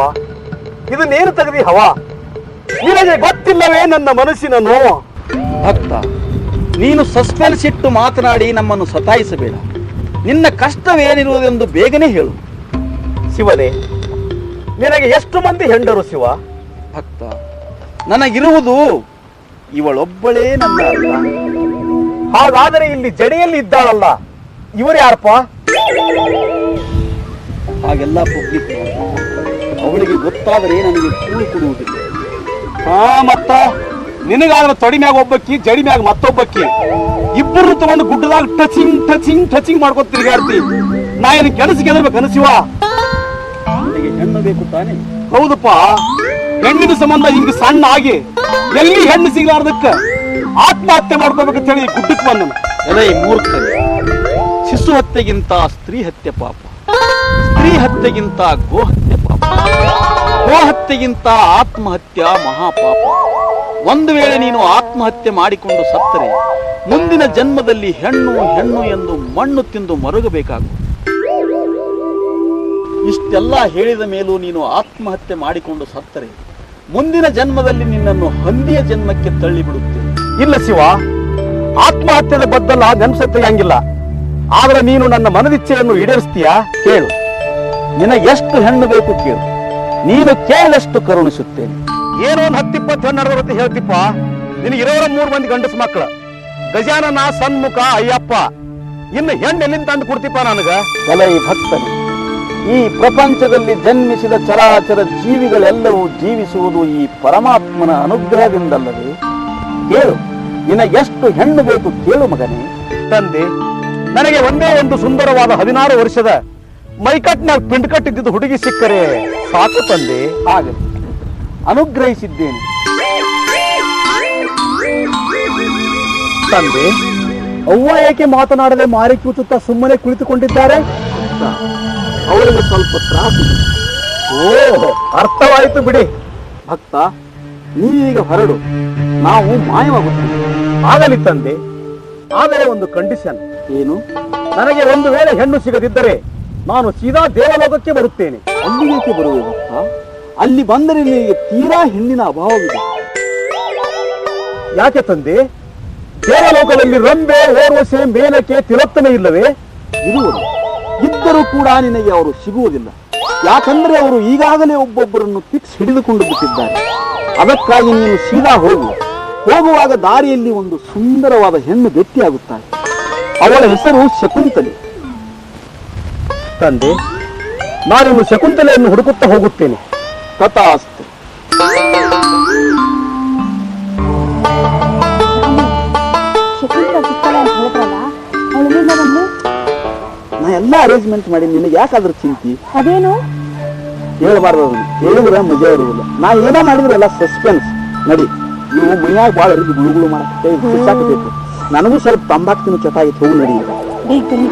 ಇದನ್ನೇನು ತೆಗೆದಿ ಹವ? ನಿನಗೆ ಗೊತ್ತಿಲ್ಲವೇ ನನ್ನ ಮನಸ್ಸಿನ ನೋವ? ಭಕ್ತ, ನೀನು ಸಸ್ಪೆನ್ಸ್ ಇಟ್ಟು ಮಾತನಾಡಿ ನಮ್ಮನ್ನು ಸತಾಯಿಸಬೇಡ. ನಿನ್ನ ಕಷ್ಟವೇನಿರುವುದೆಂದು ಬೇಗನೆ ಹೇಳು. ಶಿವನೇ, ನಿನಗೆ ಎಷ್ಟು ಮಂದಿ ಹೆಂಡರು ಶಿವ? ಭಕ್ತ, ನನಗಿರುವುದು ಇವಳೊಬ್ಬಳೇ ನನ್ನ ಅರ್ಧಾಂಗಿ. ಹಾಗಾದರೆ ಇಲ್ಲಿ ಜಡೆಯಲ್ಲಿ ಇದ್ದಾಳಲ್ಲ, ಇವರು ಯಾರಪ್ಪ? ಹಾಗೆಲ್ಲ ಪಬ್ಲಿಕ್ ಅವಳಿಗೆ ಗೊತ್ತಾದರೆ ನನಗೆ ಕೂಳು ಕೊಡುವುದಿಲ್ಲ. ಮತ್ತ ನಿನಗಾದ್ರ ತೊಡಿ ಮ್ಯಾಗ ಒಬ್ಬಕ್ಕಿ, ಜಡಿ ಮ್ಯಾಗ ಮತ್ತೊಬ್ಬಕ್ಕಿ, ಇಬ್ಬರು ತಗೊಂಡು ಗುಡ್ಡದಾಗ ಟಚಿಂಗ್ ಟಚಿಂಗ್ ಟಚಿಂಗ್ ಮಾಡ್ಕೊತ ತಿರುಗಾಡ್ತಿ. ನಾ ಏನು ಕೆಲಸಕ್ಕೆ ಎದರ್ಬೇಕು ಅನಸಿವ? ನನಗೆ ಹೆಣ್ಣು ಬೇಕು ತಾನೆ. ಹೌದಪ್ಪ, ಹೆಣ್ಣಿನ ಸಂಬಂಧ ಹಿಂಗ ಸಣ್ಣ ಆಗಿ ಎಲ್ಲಿ ಹೆಣ್ಣು ಸಿಗ್ಲಾರ್ದಕ್ಕ ಆತ್ಮಹತ್ಯೆ ಮಾಡ್ಕೋಬೇಕಂತ ಹೇಳಿ ಗುಡ್ಡಕ್ಕೆ ಬಂದ. ಎಲೈ ಮೂರ್ಖನೆ, ಶಿಶು ಹತ್ಯೆಗಿಂತ ಸ್ತ್ರೀ ಹತ್ಯೆ ಪಾಪ, ಸ್ತ್ರೀ ಹತ್ಯೆಗಿಂತ ಗೋಹತ್ಯೆ ಪಾಪ, ಗೋಹತ್ಯೆಗಿಂತ ಆತ್ಮಹತ್ಯೆ ಮಹಾಪಾಪ. ಒಂದು ವೇಳೆ ನೀನು ಆತ್ಮಹತ್ಯೆ ಮಾಡಿಕೊಂಡು ಸತ್ತರೆ ಮುಂದಿನ ಜನ್ಮದಲ್ಲಿ ಹೆಣ್ಣು ಹೆಣ್ಣು ಎಂದು ಮಣ್ಣು ತಿಂದು ಮರುಗಬೇಕಾಗುವುದು. ಇಷ್ಟೆಲ್ಲ ಹೇಳಿದ ಮೇಲೂ ನೀನು ಆತ್ಮಹತ್ಯೆ ಮಾಡಿಕೊಂಡು ಸತ್ತರೆ ಮುಂದಿನ ಜನ್ಮದಲ್ಲಿ ನಿನ್ನನ್ನು ಹಂದಿಯ ಜನ್ಮಕ್ಕೆ ತಳ್ಳಿಬಿಡುತ್ತೆ. ಇಲ್ಲ ಶಿವ, ಆತ್ಮಹತ್ಯೆದ ಬದ್ದಲ್ಲ ನೆನಸತ್ತೆಯಂಗಿಲ್ಲ. ಆದ್ರೆ ನೀನು ನನ್ನ ಮನದಿಚ್ಛೆಯನ್ನು ಈಡೇರಿಸ್ತೀಯಾ? ಕೇಳು. ನಿನಗೆ ಎಷ್ಟು ಹೆಣ್ಣು ಬೇಕು ಕೇಳು, ನೀನು ಕೇಳಷ್ಟು ಕರುಣಿಸುತ್ತೇನೆ. ಏನೋ ಒಂದು 10-20 ಹೆಣ್ಣು ನಡೆದ ಹೇಳ್ತಿಪ್ಪ. ನಿನಗಿರೋರ 3 ಮಂದಿ ಗಂಡಸ ಮಕ್ಕಳ, ಗಜಾನನ, ಸನ್ಮುಖ, ಅಯ್ಯಪ್ಪ. ಇನ್ನು ಹೆಣ್ಣು ಎಲ್ಲಿಂದ ತಂದು ಕೊಡ್ತಿಪ್ಪ ನನಗ? ಎಲೈ ಭಕ್ತನೇ, ಈ ಪ್ರಪಂಚದಲ್ಲಿ ಜನ್ಮಿಸಿದ ಚರಾಚರ ಜೀವಿಗಳೆಲ್ಲವೂ ಜೀವಿಸುವುದು ಈ ಪರಮಾತ್ಮನ ಅನುಗ್ರಹದಿಂದಲ್ಲವೇ? ಕೇಳು, ನಿನಗೆಷ್ಟು ಹೆಣ್ಣು ಬೇಕು ಕೇಳು ಮಗನೇ. ತಂದೆ, ನನಗೆ ಒಂದೇ ಒಂದು ಸುಂದರವಾದ 16 ವರ್ಷದ ಮೈಕಟ್ನಾಗ ಪಿಂಡ್ ಕಟ್ಟಿದ್ದು ಹುಡುಗಿ ಸಿಕ್ಕರೆ ಸಾಕು ತಂದೆ. ಆಗಲಿ, ಅನುಗ್ರಹಿಸಿದ್ದೇನೆ. ತಂದೆ, ಅವ್ವ ಏಕೆ ಮಾತನಾಡದೆ ಮಾರಿ ಕೂಚುತ್ತಾ ಸುಮ್ಮನೆ ಕುಳಿತುಕೊಂಡಿದ್ದಾರೆ? ಅವರಿಗೆ ಸ್ವಲ್ಪ ತ್ರಾಸಿದೆ. ಓ, ಅರ್ಥವಾಯಿತು ಬಿಡಿ. ಭಕ್ತ, ನೀವೀಗ ಹೊರಡು, ನಾವು ಮಾಯವಾಗುತ್ತೇವೆ. ಆಗಲಿ ತಂದೆ, ಆದರೆ ಒಂದು ಕಂಡೀಷನ್. ಏನು? ನನಗೆ ಒಂದು ವೇಳೆ ಹೆಣ್ಣು ಸಿಗದಿದ್ದರೆ ನಾನು ಸೀದಾ ದೇವಲೋಕಕ್ಕೆ ಬರುತ್ತೇನೆ. ಅಲ್ಲಿಗೆ ಬರುವೆ ಭಕ್ತ. ಅಲ್ಲಿ ಬಂದರೆ ನಿನಗೆ ತೀರಾ ಹೆಣ್ಣಿನ ಅಭಾವವಿದೆ. ಯಾಕೆ ತಂದೆ? ದೇವಲೋಕದಲ್ಲಿ ರಂಬೆ, ಓರ್ವಶೆ, ಮೇನಕೆ, ತಿಲೋತ್ತಮೆ ಇಲ್ಲವೇ? ಇರುವುದು. ಇದ್ದರೂ ಕೂಡ ನಿನಗೆ ಅವರು ಸಿಗುವುದಿಲ್ಲ. ಯಾಕಂದ್ರೆ ಅವರು ಈಗಾಗಲೇ ಒಬ್ಬೊಬ್ಬರನ್ನು ಫಿಕ್ಸ್ ಹಿಡಿದುಕೊಂಡು ಬಿಟ್ಟಿದ್ದಾರೆ. ಅದಕ್ಕಾಗಿ ನೀನು ಸೀದಾ ಹೋಗು. ಹೋಗುವಾಗ ದಾರಿಯಲ್ಲಿ ಒಂದು ಸುಂದರವಾದ ಹೆಣ್ಣು ಭೇಟಿಯಾಗುತ್ತಾಳೆ. ಅವಳ ಹೆಸರು ಶಕುಂತಲೆ. ತಂದೆ, ನಾನು ಶಕುಂತಲೆಯನ್ನು ಹುಡುಕುತ್ತಾ ಹೋಗುತ್ತೇನೆ. ತಥಾಸ್ತು. ಶಕುಂತಲ ಸಿಕ್ಕಲ್ಲ ಅಂತ ಹೇಳಿದ್ರಲ್ಲ, ಅವಳು ಬಂದು ನಾ ಎಲ್ಲ ಅರೇಂಜ್ಮೆಂಟ್ ಮಾಡಿ, ನಿನಗೆ ಯಾಕಾದ್ರೂ ಚಿಂತಿ? ಅದೇನು ಹೇಳಬಾರ್ದು. ಅದನ್ನು ಹೇಳಿದ್ರೆ ಮಜಾ ಇರುವುದಿಲ್ಲ. ನಾ ಏನೋ ಮಾಡಿದ್ರಲ್ಲ ಸಸ್ಪೆನ್ಸ್. ನಡಿ, ನೀವು ಮೈಯಾಗ ಭಾಳ ಅರಿದು ಗುಳುಗುಳು ಮಾಡಬೇಕು. ನನಗೂ ಸ್ವಲ್ಪ ತಂಬಾಕು ತಿನ್ನು ಚಟ ಆಗಿತ್ತು. ಹೋಗಿ ನಡಿ. ಬೇಗ ಬನ್ನಿ.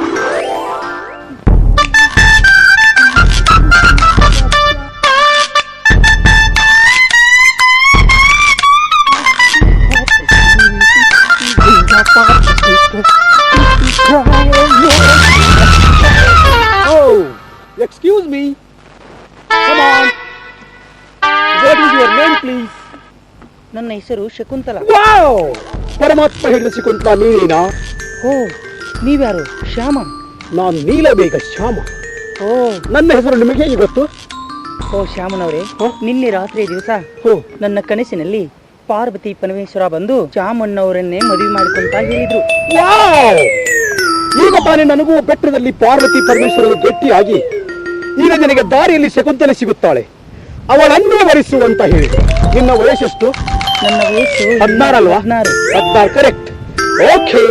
Excuse me. Come on. What is your name, please? ನನ್ನ ಹೆಸರು ಶಕುಂತಲ. Wow! ಪರಮಾತ್ಮ ಹೇಳಿದ ಶಕುಂತಲ ನೀನೇನಾ? ಓ, ನೀವ್ಯಾರು? ಶ್ಯಾಮ. ನಾನು ನೀಲಬೇಗ ಶ್ಯಾಮ. ಓ, ನನ್ನ ಹೆಸರು ನಿಮಗೆ ಹೇಗೆ ಗೊತ್ತು? ಓ ಶ್ಯಾಮನವರೇ, ನಿನ್ನೆ ರಾತ್ರಿ ದಿವಸ ನನ್ನ ಕನಸಿನಲ್ಲಿ ಪಾರ್ವತಿ ಪರಮೇಶ್ವರ ಬಂದು ಚಾಮಣ್ಣವರನ್ನೇ ಮದುವೆ ಮಾಡಿಕೊಂತ ಹೇಳಿದ್ರು. ಈಗ ತಾನೇ ನನಗೂ ಬೆಟ್ಟದಲ್ಲಿ ಪಾರ್ವತಿ ಪರಮೇಶ್ವರರು ಗಟ್ಟಿಯಾಗಿ ಈಗ ನಿನಗೆ ದಾರಿಯಲ್ಲಿ ಶಕುಂತಲೆ ಸಿಗುತ್ತಾಳೆ, ಅವಳನ್ನೇ ವರಿಸುವಂತ ಹೇಳಿ. ನಿನ್ನ ವಯಸ್ಸೆಷ್ಟು? ನನ್ನ ವಯಸ್ಸು 16 ಅಲ್ವಾ? 16. ಕರೆಕ್ಟ್. ಓಕೆ,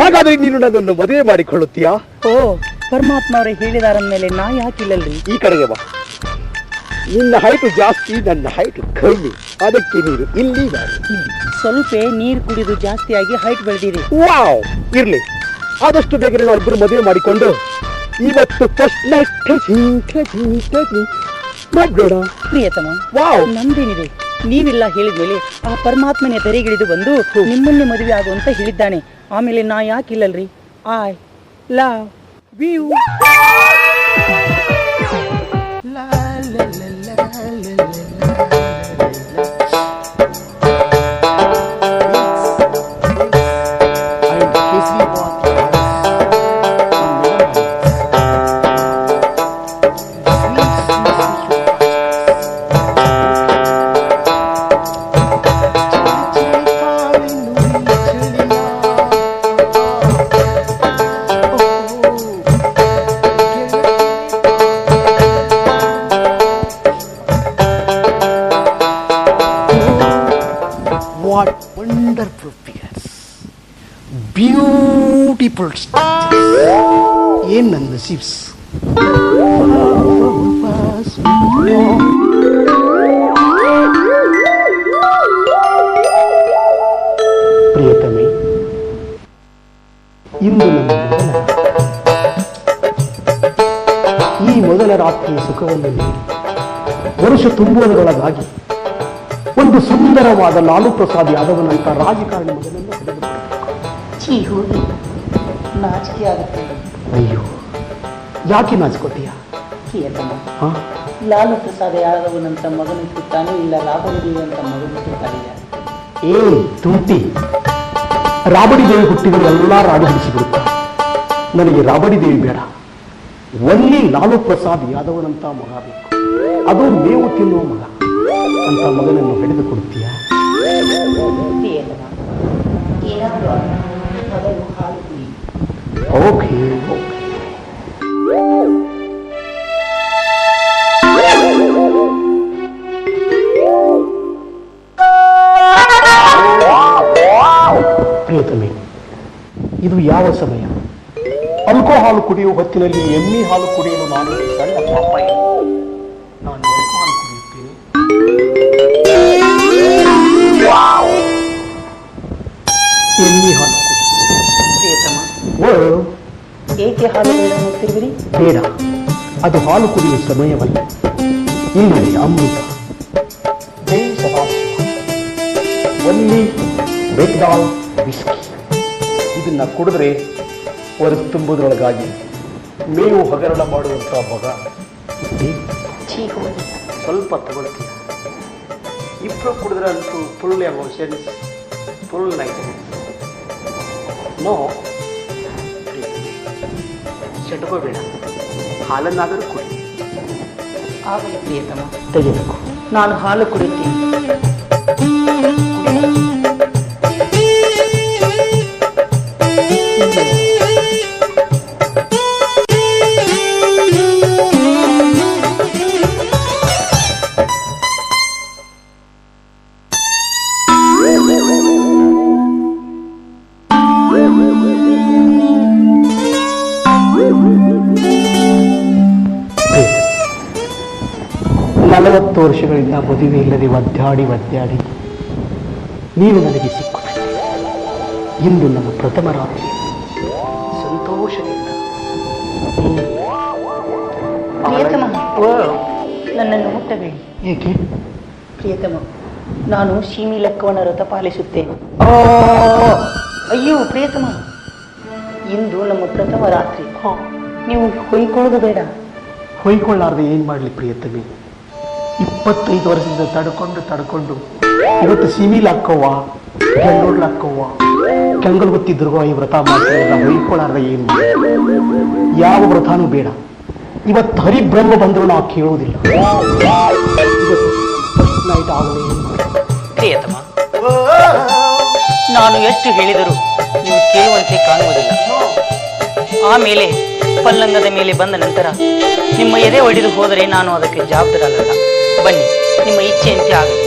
ಹಾಗಾದ್ರೆ ನೀನು ನನ್ನನ್ನು ಮದುವೆ ಮಾಡಿಕೊಳ್ಳುತ್ತೀಯಾ? ಓ, ಪರಮಾತ್ಮವರೇ ಹೇಳಿದಾರ ಮೇಲೆ ನಾ ಯಾಕಿಲ್ಲಲ್ರಿ? ಈ ಕಡೆಗೆ ಬಾ. ನಿನ್ನ ಹೈಟ್ ಜಾಸ್ತಿ, ನನ್ನ ಹೈಟ್ ಕಮ್ಮಿ, ಅದಕ್ಕೆ ನೀನು ಇಲ್ಲಿ ಬಾ. ಸ್ವಲ್ಪ ನೀರು ಕುಡಿದು ಜಾಸ್ತಿಯಾಗಿ ಹೈಟ್ ಬೆಳೆದಿರಿ. ವಾವ್, ಇರ್ಲಿ. ಆದಷ್ಟು ಬೇಗ ನಾವಿಬ್ಬರು ಮದುವೆ ಮಾಡಿಕೊಂಡು ಇವತ್ತು ಫಸ್ಟ್ ನೈಟ್ ಮಾಡೋಣ. ಪ್ರಿಯತಮ, ವಾವ್, ನಂದೇನಿದೆ? ನೀವಿಲ್ಲ ಹೇಳಿದ್ಮೇಲೆ ಆ ಪರಮಾತ್ಮನೇ ತೆರೆಗಿಳಿದು ಬಂದು ನಿಮ್ಮನ್ನೇ ಮದುವೆ ಆಗು ಅಂತ ಹೇಳಿದ್ದಾನೆ. ಆಮೇಲೆ ನಾ ಯಾಕಿಲ್ಲಲ್ರಿ? I love you. What wonderful figures. Beautiful structures. ಏನ್ ನನ್ನ ನಸೀಬ್ಸ್. ಪ್ರಿಯತಮೆ, ಇಂದು ನನ್ನ ಈ ಮೊದಲ ರಾತ್ರಿಯ ಸುಖವನ್ನು ನೀಡಿ ವರುಷ ತುಂಬುವುದರೊಳಗಾಗಿ ಒಂದು ಸುಂದರವಾದ ಲಾಲು ಪ್ರಸಾದ್ ಯಾದವನಂತ ರಾಜಕಾರಣಿ ಮಗನನ್ನು ಹೋಗಿ ನಾಚಿಕೆ ಆಗುತ್ತೆ. ಅಯ್ಯೋ, ಯಾಕೆ ನಾಚಿಕೊತೀಯ? ಲಾಲು ಪ್ರಸಾದ್ ಯಾದವನಂತ ಮಗನು ಹುಟ್ಟಾನು ಇಲ್ಲ ರಾಬಡಿ ದೇವಿ ಅಂತ ಮಗನು ಹುಟ್ಟುತ್ತಾನೆ. ಏ ತುಂಟಿ, ರಾಬಡಿ ದೇವಿ ಹುಟ್ಟಿದರೆ ಎಲ್ಲ ರಾಜ ಹಿಡಿಸಿಬಿಡುತ್ತಾರೆ. ನನಗೆ ರಾಬಡಿ ದೇವಿ ಬೇಡ, ಒಳ್ಳೆ ಲಾಲು ಪ್ರಸಾದ್ ಯಾದವನಂತ ಮಗ ಬೇಕು. ಅದು ಮೇವು ತಿನ್ನುವ ಮಗ ಅಂತ ಮಗನನ್ನು ಹಿಡಿದು ಕೊಡುತ್ತೀಯ? Okay okay. ಪ್ರಿಯತಮೆ, ಇದು ಯಾವ ಸಮಯ? ಆಲ್ಕೋಹಾಲ್ ಕುಡಿಯುವ ಹೊತ್ತಿನಲ್ಲಿ ಎಮ್ಮೆ ಹಾಲು ಕುಡಿಯಲು ನಾನು ಸಣ್ಣ ಪಾಪ ಇಲ್ಲ. ನಾನು ಆಲ್ಕೋಹಾಲ್ ಕುಡಿಯುತ್ತೇನೆ. ಎಮ್ಮೆ ಹಾಲು ಪ್ರಿಯತಮ, ಓ, ಏಕೆ ಹಾಲುಗಳನ್ನು ನೋಡ್ತಿರುವಿರಿ? ಬೇಡ, ಅದು ಹಾಲು ಕುಡಿಯುವ ಸಮಯವಲ್ಲ. ಇಲ್ಲಿ ಅಮೃತ, ಒನ್ಲಿ ಬೆಕ್ಡಾಲ್ ವಿಸ್ಕಿ. ಇದನ್ನ ಕುಡಿದ್ರೆ ಹೊರತು ತುಂಬುವುದರೊಳಗಾಗಿ ಮೇವು ಹಗರಣ ಮಾಡುವಂಥ ಮಗ. ಸ್ವಲ್ಪ ತಗೊಳ್ತೀಯ, ಇಬ್ಬರು ಕುಡಿದ್ರೆ ಅಂತೂ full emotions, full night. No, ಚಟ್ಕೋಬೇಡ, ಹಾಲನ್ನಾದರೂ ಕುಡಿ. ಆಗಲಿ ಪ್ರಿಯತಮ, ತೆಗೆಯಬೇಕು. ನಾನು ಹಾಲು ಕುಡಿತೀನಿ. ವರ್ಷಗಳಿಂದ ಮದುವೆ ಇಲ್ಲದೆ ಒದ್ದಾಡಿ ನೀನು ನನಗೆ ಸಿಕ್ಕು. ಇಂದು ನಮ್ಮ ಪ್ರಥಮ ರಾತ್ರಿ ಸಂತೋಷದಿಂದ. ಪ್ರಿಯತಮ, ನನ್ನನ್ನು ಮುಟ್ಟಬೇಡಿ. ಏಕೆ? ಪ್ರಿಯತಮ, ನಾನು ಶೀಮಿ ಲೆಕ್ಕವನ್ನು ವ್ರತ ಪಾಲಿಸುತ್ತೇನೆ. ಅಯ್ಯೋ ಪ್ರಿಯತಮ, ಇಂದು ನಮ್ಮ ಪ್ರಥಮ ರಾತ್ರಿ. ನೀವು ಹೊಯ್ಕೊಳ್ಳೋದು ಬೇಡ. ಹೊಯ್ಕೊಳ್ಳಾರ್ದೆ ಏನ್ ಮಾಡ್ಲಿ ಪ್ರಿಯತಮಿ? 25 ವರ್ಷದಿಂದ ತಡ್ಕೊಂಡು ಇವತ್ತು ಸಿಮಿಲ್ ಹಾಕೋವ, ಕೆಂಗೂರ್ಲ್ ಹಾಕೋವ, ಕೆಂಗಲ್ ಗೊತ್ತಿದ್ರು ಈ ವ್ರತ ಮಾಡ್ತಾರೆ. ಹೊಯ್ಕೊಳ್ಳಾರ್ದೆ ಏನ್ ಮಾಡಿ? ಯಾವ ವ್ರತಾನೂ ಬೇಡ. ಇವತ್ತು ಹರಿಬ್ರಹ್ಮ ಬಂದ್ರು ನಾವು ಕೇಳುವುದಿಲ್ಲ. ಫಸ್ಟ್ ನೈಟ್ ಆಗಲೇ ಪ್ರಿಯತಮ, ನಾನು ಎಷ್ಟು ಹೇಳಿದರೂ ನೀವು ಕೇಳುವಂತೆ ಕಾಣುವುದಿಲ್ಲ. ಆಮೇಲೆ ಪಲ್ಲಂಗದ ಮೇಲೆ ಬಂದ ನಂತರ ನಿಮ್ಮ ಎದೆ ಒಡೆದು ಹೋದರೆ ನಾನು ಅದಕ್ಕೆ ಜವಾಬ್ದಾರಲ್ಲ. ಬನ್ನಿ, ನಿಮ್ಮ ಇಚ್ಛೆಯಂತೆ ಆಗಲಿ.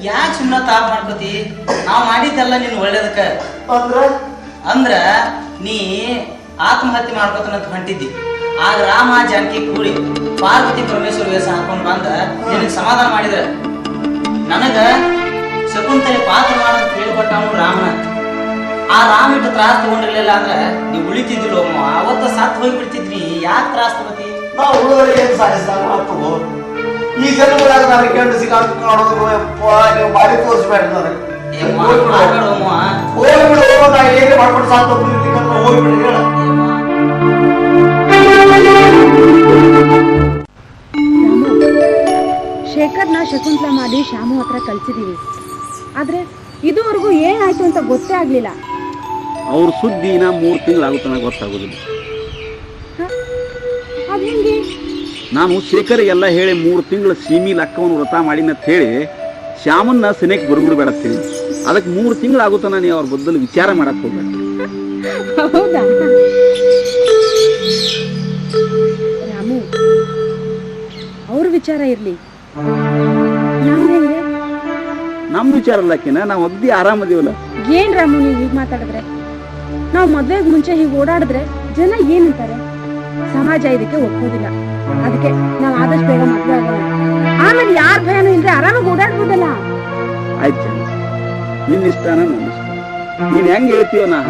ಯಾಕೆ ಸುಮ್ಮನೆ ತಾಪ್ ಮಾಡ್ಕೋತಿ? ನಾವ್ ಮಾಡಿದ್ದೆಲ್ಲ ನೀನ್ ಒಳ್ಳೇದಕ್ಕ ಅಂದ್ರ ನೀ ಆತ್ಮಹತ್ಯೆ ಮಾಡ್ಕೋತನಂತ ಹೊಂಟಿದ್ದಿ. ಆಗ ರಾಮ ಜಾನಕಿ ಕೂಡಿ ಪಾರ್ವತಿ ಪರಮೇಶ್ವರ ವೇಷ ಹಾಕೊಂಡ್ ಬಂದ ನಿನಗ್ ಸಮಾಧಾನ ಮಾಡಿದ್ರ. ನನಗ ಶಕುಂತಲೆ ಪಾತ್ರ ಮಾಡೋದ್ ಹೇಳ್ಕೊಟ್ಟವನು ರಾಮನ. ಆ ರಾಮ ಇಟ್ಟು ತ್ರಾಸ ತಗೊಂಡಿರ್ಲಿಲ್ಲ ಅಂದ್ರ ನೀವ್ ಉಳಿತಿದ್ದಿಲ್ಲ. ಅವತ್ತ ಸತ್ ಹೋಗಿ ಬಿಡ್ತಿದ್ರಿ. ಯಾಕೆ ತ್ರಾಸ ತಗೋತಿ? ನಾವು ಉಳಿದ್ರೆ ಏನ್ ಸಾಧಿಸ್ತಾಗ ಆಗ್ತದೋ? ಈ ಜನ್ಮದಾಗ ನನಗೆ ಗಂಡು ಸಿಕ್ಕಾಡೋದು ನೀವು ಮಾಡಿ ತೋರಿಸ್ಬೇಡ ನನಗೆ. ಹೋಗ್ಬಿಡು, ನಾ ಏನೇ ಮಾಡ್ಕೊಂಡು ಸಾಕು ಹೋಗ್ಬಿಡು ಹೇಳ. ಶೇಖರ್ನ ಶಕುಂತಲ ಮಾಡಿ ಶ್ಯಾಮು ಹತ್ರ ಕಳ್ಸಿದೀವಿ. ಆದ್ರೆ ಇದುವರೆಗೂ ಏನಾಯ್ತು ಅಂತ ಗೊತ್ತೇ ಆಗ್ಲಿಲ್ಲ. ಅವ್ರ ಸುದ್ದಿನ 3 ತಿಂಗಳಾಗುತ್ತಾನ ಗೊತ್ತಾಗೋದಿಲ್ಲ. ಅದೇಂಗೆ? ನಾನು ಶೇಖರ್ಗೆಲ್ಲ ಹೇಳಿ 3 ತಿಂಗಳು ಸೀಮಿಲ್ ಅಕ್ಕವನು ವ್ರತ ಮಾಡಿನಂತ ಹೇಳಿ ಶ್ಯಾಮನ್ನ ಸನೇಕ್ ಬರ್ಬಿಡ್ಬೇಡತ್ತೀನಿ. ಅದಕ್ಕೆ 3 ತಿಂಗಳಾಗುತ್ತಾನ ನೀವು ಅವ್ರ ಬದಲು ವಿಚಾರ ಮಾಡಕ್ ಹೋಗ್ಬೇಡ. ಹೌದಾ ರಾಮು, ಅವ್ರ ವಿಚಾರ ಇರ್ಲಿ, ನಮ್ ವಿಚಾರ ಅಲ್ಲಕ್ಕಿನ ನಾವು ಅಗ್ದಿ ಆರಾಮದೀವಲ್ಲ. ಏನ್ ರಾಮು ನೀವು ಹೀಗ್ ಮಾತಾಡಿದ್ರೆ? ನಾವ್ ಮದ್ವೆಗ್ ಮುಂಚೆ ಹೀಗ್ ಓಡಾಡಿದ್ರೆ ಜನ ಏನಂತಾರೆ? ಸಮಾಜ ಇದಕ್ಕೆ ಒಪ್ಪೋದಿಲ್ಲ. ಅದಕ್ಕೆ ನಾವ್ ಆದಷ್ಟು ಬೇಗ ಮದ್ವೆ ಆಗೋಣ. ಆಮೇಲೆ ಯಾರ ಭಯನೂ ಇಲ್ದೆ ಆರಾಮಾಗಿ ಓಡಾಡ್ಬೋದಲ್ಲ. ಆಯ್ತು, ನಿನ್ನ ಇಷ್ಟನ ನನ್ನ ಇಷ್ಟ. ನೀನ್ ಹೆಂಗ್ ಹೇಳ್ತೀವ ನಾ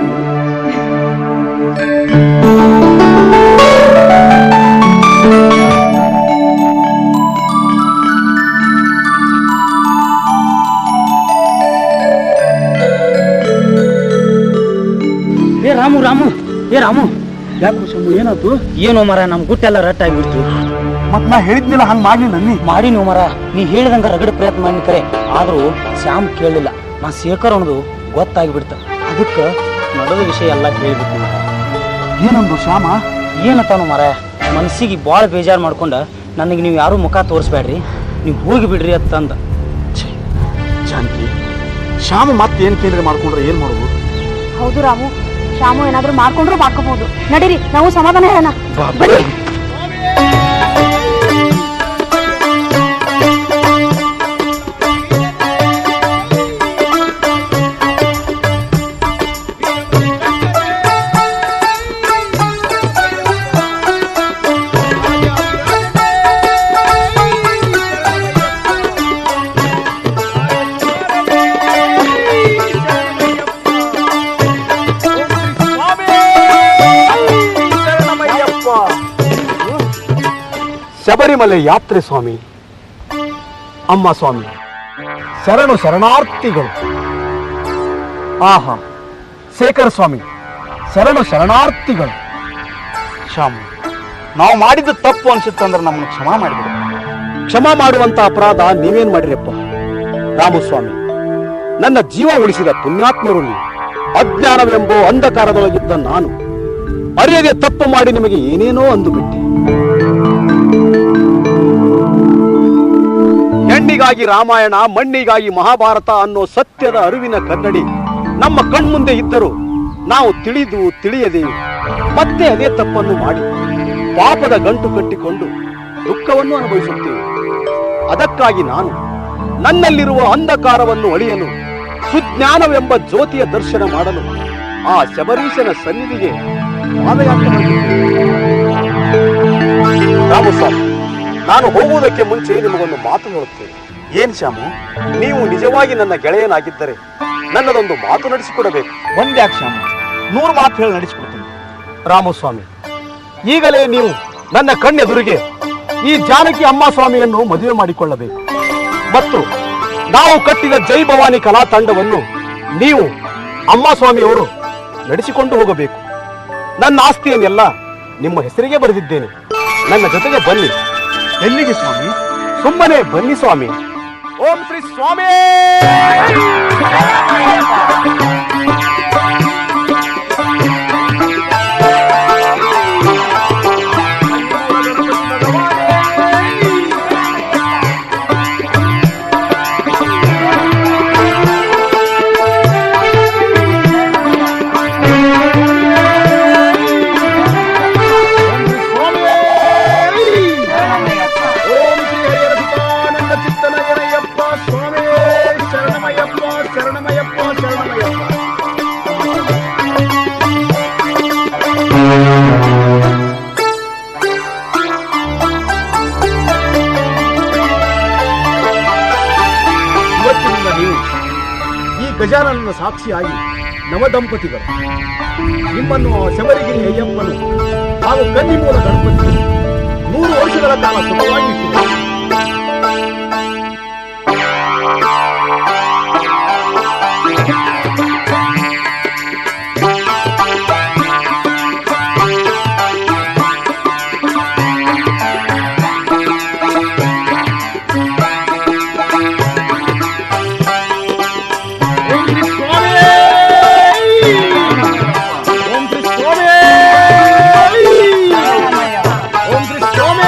ರಾಮು ರಾಮು ಏ ರಾಮು, ಯಾಕೆ ಶಂಭು ಏನಾಯ್ತು? ಏನೋ ಮರ, ನಮ್ ಗುಟ್ಟೆಲ್ಲ ರಟ್ಟಾಗಿಬಿಡ್ತು. ಮತ್ ನಾ ಹೇಳಿದ್ನಿಲ್ಲ ಹಂಗ ಮಾಡ್ಲಿಲ್ಲ ಮಾಡಿನೋ ಮರ, ನೀ ಹೇಳಿದಂಗ ರಗಡ ಪ್ರಯತ್ನ ಮಾಡಿ ಕರೆ. ಆದ್ರೂ ಶ್ಯಾಮ್ ಕೇಳಲಿಲ್ಲ. ನಾ ಶೇಖರ್ ಅನ್ನೋದು ಗೊತ್ತಾಗಿಬಿಡ್ತ. ಅದಕ್ಕ ನಡೆದ ವಿಷಯ ಎಲ್ಲ ಕೇಳಿಬಿಟ್ಟು. ಏನಂದು ಶ್ಯಾಮ? ಏನತ್ತಾನು ಮರ, ಮನ್ಸಿಗೆ ಭಾಳ ಬೇಜಾರು ಮಾಡ್ಕೊಂಡ ನನಗೆ ನೀವು ಯಾರು ಮುಖ ತೋರಿಸ್ಬೇಡ್ರಿ, ನೀವು ಹೋಗಿ ಬಿಡ್ರಿ ಅಂತಂದ. ಜಾನಕಿ, ಶ್ಯಾಮ ಮತ್ತೇನ್ ಕೇಂದ್ರ ಮಾಡ್ಕೊಂಡ್ರೆ ಏನ್ ಮಾಡೋದು? ಹೌದು ರಾಮು, ಶ್ಯಾಮು ಏನಾದ್ರೂ ಮಾಡ್ಕೊಂಡ್ರು ಮಾಡ್ಕೋಬಹುದು. ನಡೀರಿ, ನಾವು ಸಮಾಧಾನ ಹೇಳೋಣ. ಶಬರಿಮಲೆ ಯಾತ್ರೆ ಸ್ವಾಮಿ, ಅಮ್ಮ ಸ್ವಾಮಿ, ಶರಣು ಶರಣಾರ್ಥಿಗಳು. ಆಹಾ, ಶೇಖರ ಸ್ವಾಮಿ, ಶರಣು ಶರಣಾರ್ಥಿಗಳು. ಶ್ಯಾಮ, ನಾವು ಮಾಡಿದ್ದು ತಪ್ಪು ಅನ್ಸುತ್ತಂದ್ರೆ ನಮ್ಮನ್ನು ಕ್ಷಮಾ ಮಾಡಿಬಿಡು. ಕ್ಷಮಾ ಮಾಡುವಂತ ಅಪರಾಧ ನೀವೇನ್ ಮಾಡಿರಪ್ಪ? ರಾಮಸ್ವಾಮಿ, ನನ್ನ ಜೀವ ಉಳಿಸಿದ ಪುಣ್ಯಾತ್ಮರು ನೀವು. ಅಜ್ಞಾನವೆಂಬೋ ಅಂಧಕಾರದೊಳಗಿದ್ದ ನಾನು ಅರಿಯದೆ ತಪ್ಪು ಮಾಡಿ ನಿಮಗೆ ಏನೇನೋ ಅಂದುಬಿಟ್ಟೆ. ಹೆಣ್ಣಿಗಾಗಿ ರಾಮಾಯಣ, ಮಣ್ಣಿಗಾಗಿ ಮಹಾಭಾರತ ಅನ್ನೋ ಸತ್ಯದ ಅರಿವಿನ ಕನ್ನಡಿ ನಮ್ಮ ಕಣ್ಮುಂದೆ ಇದ್ದರೂ ನಾವು ತಿಳಿದು ತಿಳಿಯದೆ ಮತ್ತೆ ಅದೇ ತಪ್ಪನ್ನು ಮಾಡಿ ಪಾಪದ ಗಂಟು ಕಟ್ಟಿಕೊಂಡು ದುಃಖವನ್ನು ಅನುಭವಿಸುತ್ತೇವೆ. ಅದಕ್ಕಾಗಿ ನಾನು ನನ್ನಲ್ಲಿರುವ ಅಂಧಕಾರವನ್ನು ಅಳಿಯಲು, ಸುಜ್ಞಾನವೆಂಬ ಜ್ಯೋತಿಯ ದರ್ಶನ ಮಾಡಲು ಆ ಶಬರೀಶನ ಸನ್ನಿಧಿಗೆ ಪಾದಯಾತ್ರೆ ಮಾಡಿದ್ದೇನೆ. ರಾಮಸ್ವಾಮಿ, ನಾನು ಹೋಗುವುದಕ್ಕೆ ಮುಂಚೆ ನಿಮಗೊಂದು ಮಾತು ಹೇಳುತ್ತೇನೆ. ಏನ್ ಶ್ಯಾಮು? ನೀವು ನಿಜವಾಗಿ ನನ್ನ ಗೆಳೆಯನಾಗಿದ್ದರೆ ನನ್ನದೊಂದು ಮಾತು ನಡೆಸಿಕೊಡಬೇಕು. ಒಂದ್ಯಾಕೆ ಶ್ಯಾಮು, 100 ಮಾತು ಹೇಳಿ ನಡೆಸಿಕೊಡ್ತೀನಿ. ರಾಮಸ್ವಾಮಿ, ಈಗಲೇ ನೀವು ನನ್ನ ಕಣ್ಣೆದುರಿಗೆ ಈ ಜಾನಕಿ ಅಮ್ಮ ಸ್ವಾಮಿಯನ್ನು ಮದುವೆ ಮಾಡಿಕೊಳ್ಳಬೇಕು ಮತ್ತು ನಾವು ಕಟ್ಟಿದ ಜೈ ಭವಾನಿ ಕಲಾ ತಂಡವನ್ನು ನೀವು ಅಮ್ಮ ಸ್ವಾಮಿಯವರು ನಡೆಸಿಕೊಂಡು ಹೋಗಬೇಕು. ನನ್ನ ಆಸ್ತಿಯನ್ನೆಲ್ಲ ನಿಮ್ಮ ಹೆಸರಿಗೆ ಬರೆದಿದ್ದೇನೆ. ನನ್ನ ಜೊತೆಗೆ ಬನ್ನಿ. ಎಲ್ಲಿಗೆ ಸ್ವಾಮಿ? ಸುಮ್ಮನೆ ಬನ್ನಿ ಸ್ವಾಮಿ. ಓಂ ಶ್ರೀ ಸ್ವಾಮಿ. ಇವತ್ತಿನಿಂದ ನೀವು ಈ ಗಜಾನನ ಸಾಕ್ಷಿಯಾಗಿ ನವದಂಪತಿಗಳು ನಿಮ್ಮನ್ನು ಶಬರಿಗಿರಿ ಅಯ್ಯಪ್ಪನು ಹಾಗೂ ಕನ್ನಿಮೂಲ ಗಣಪತಿ 100 ವರ್ಷಗಳ ಕಾಲ ಸುಖವಾಗಿ ಇಟ್ಟಿದ್ದಾರೆ. ಓಂ ಶ್ರೀ ಸ್ವಾಮಿ.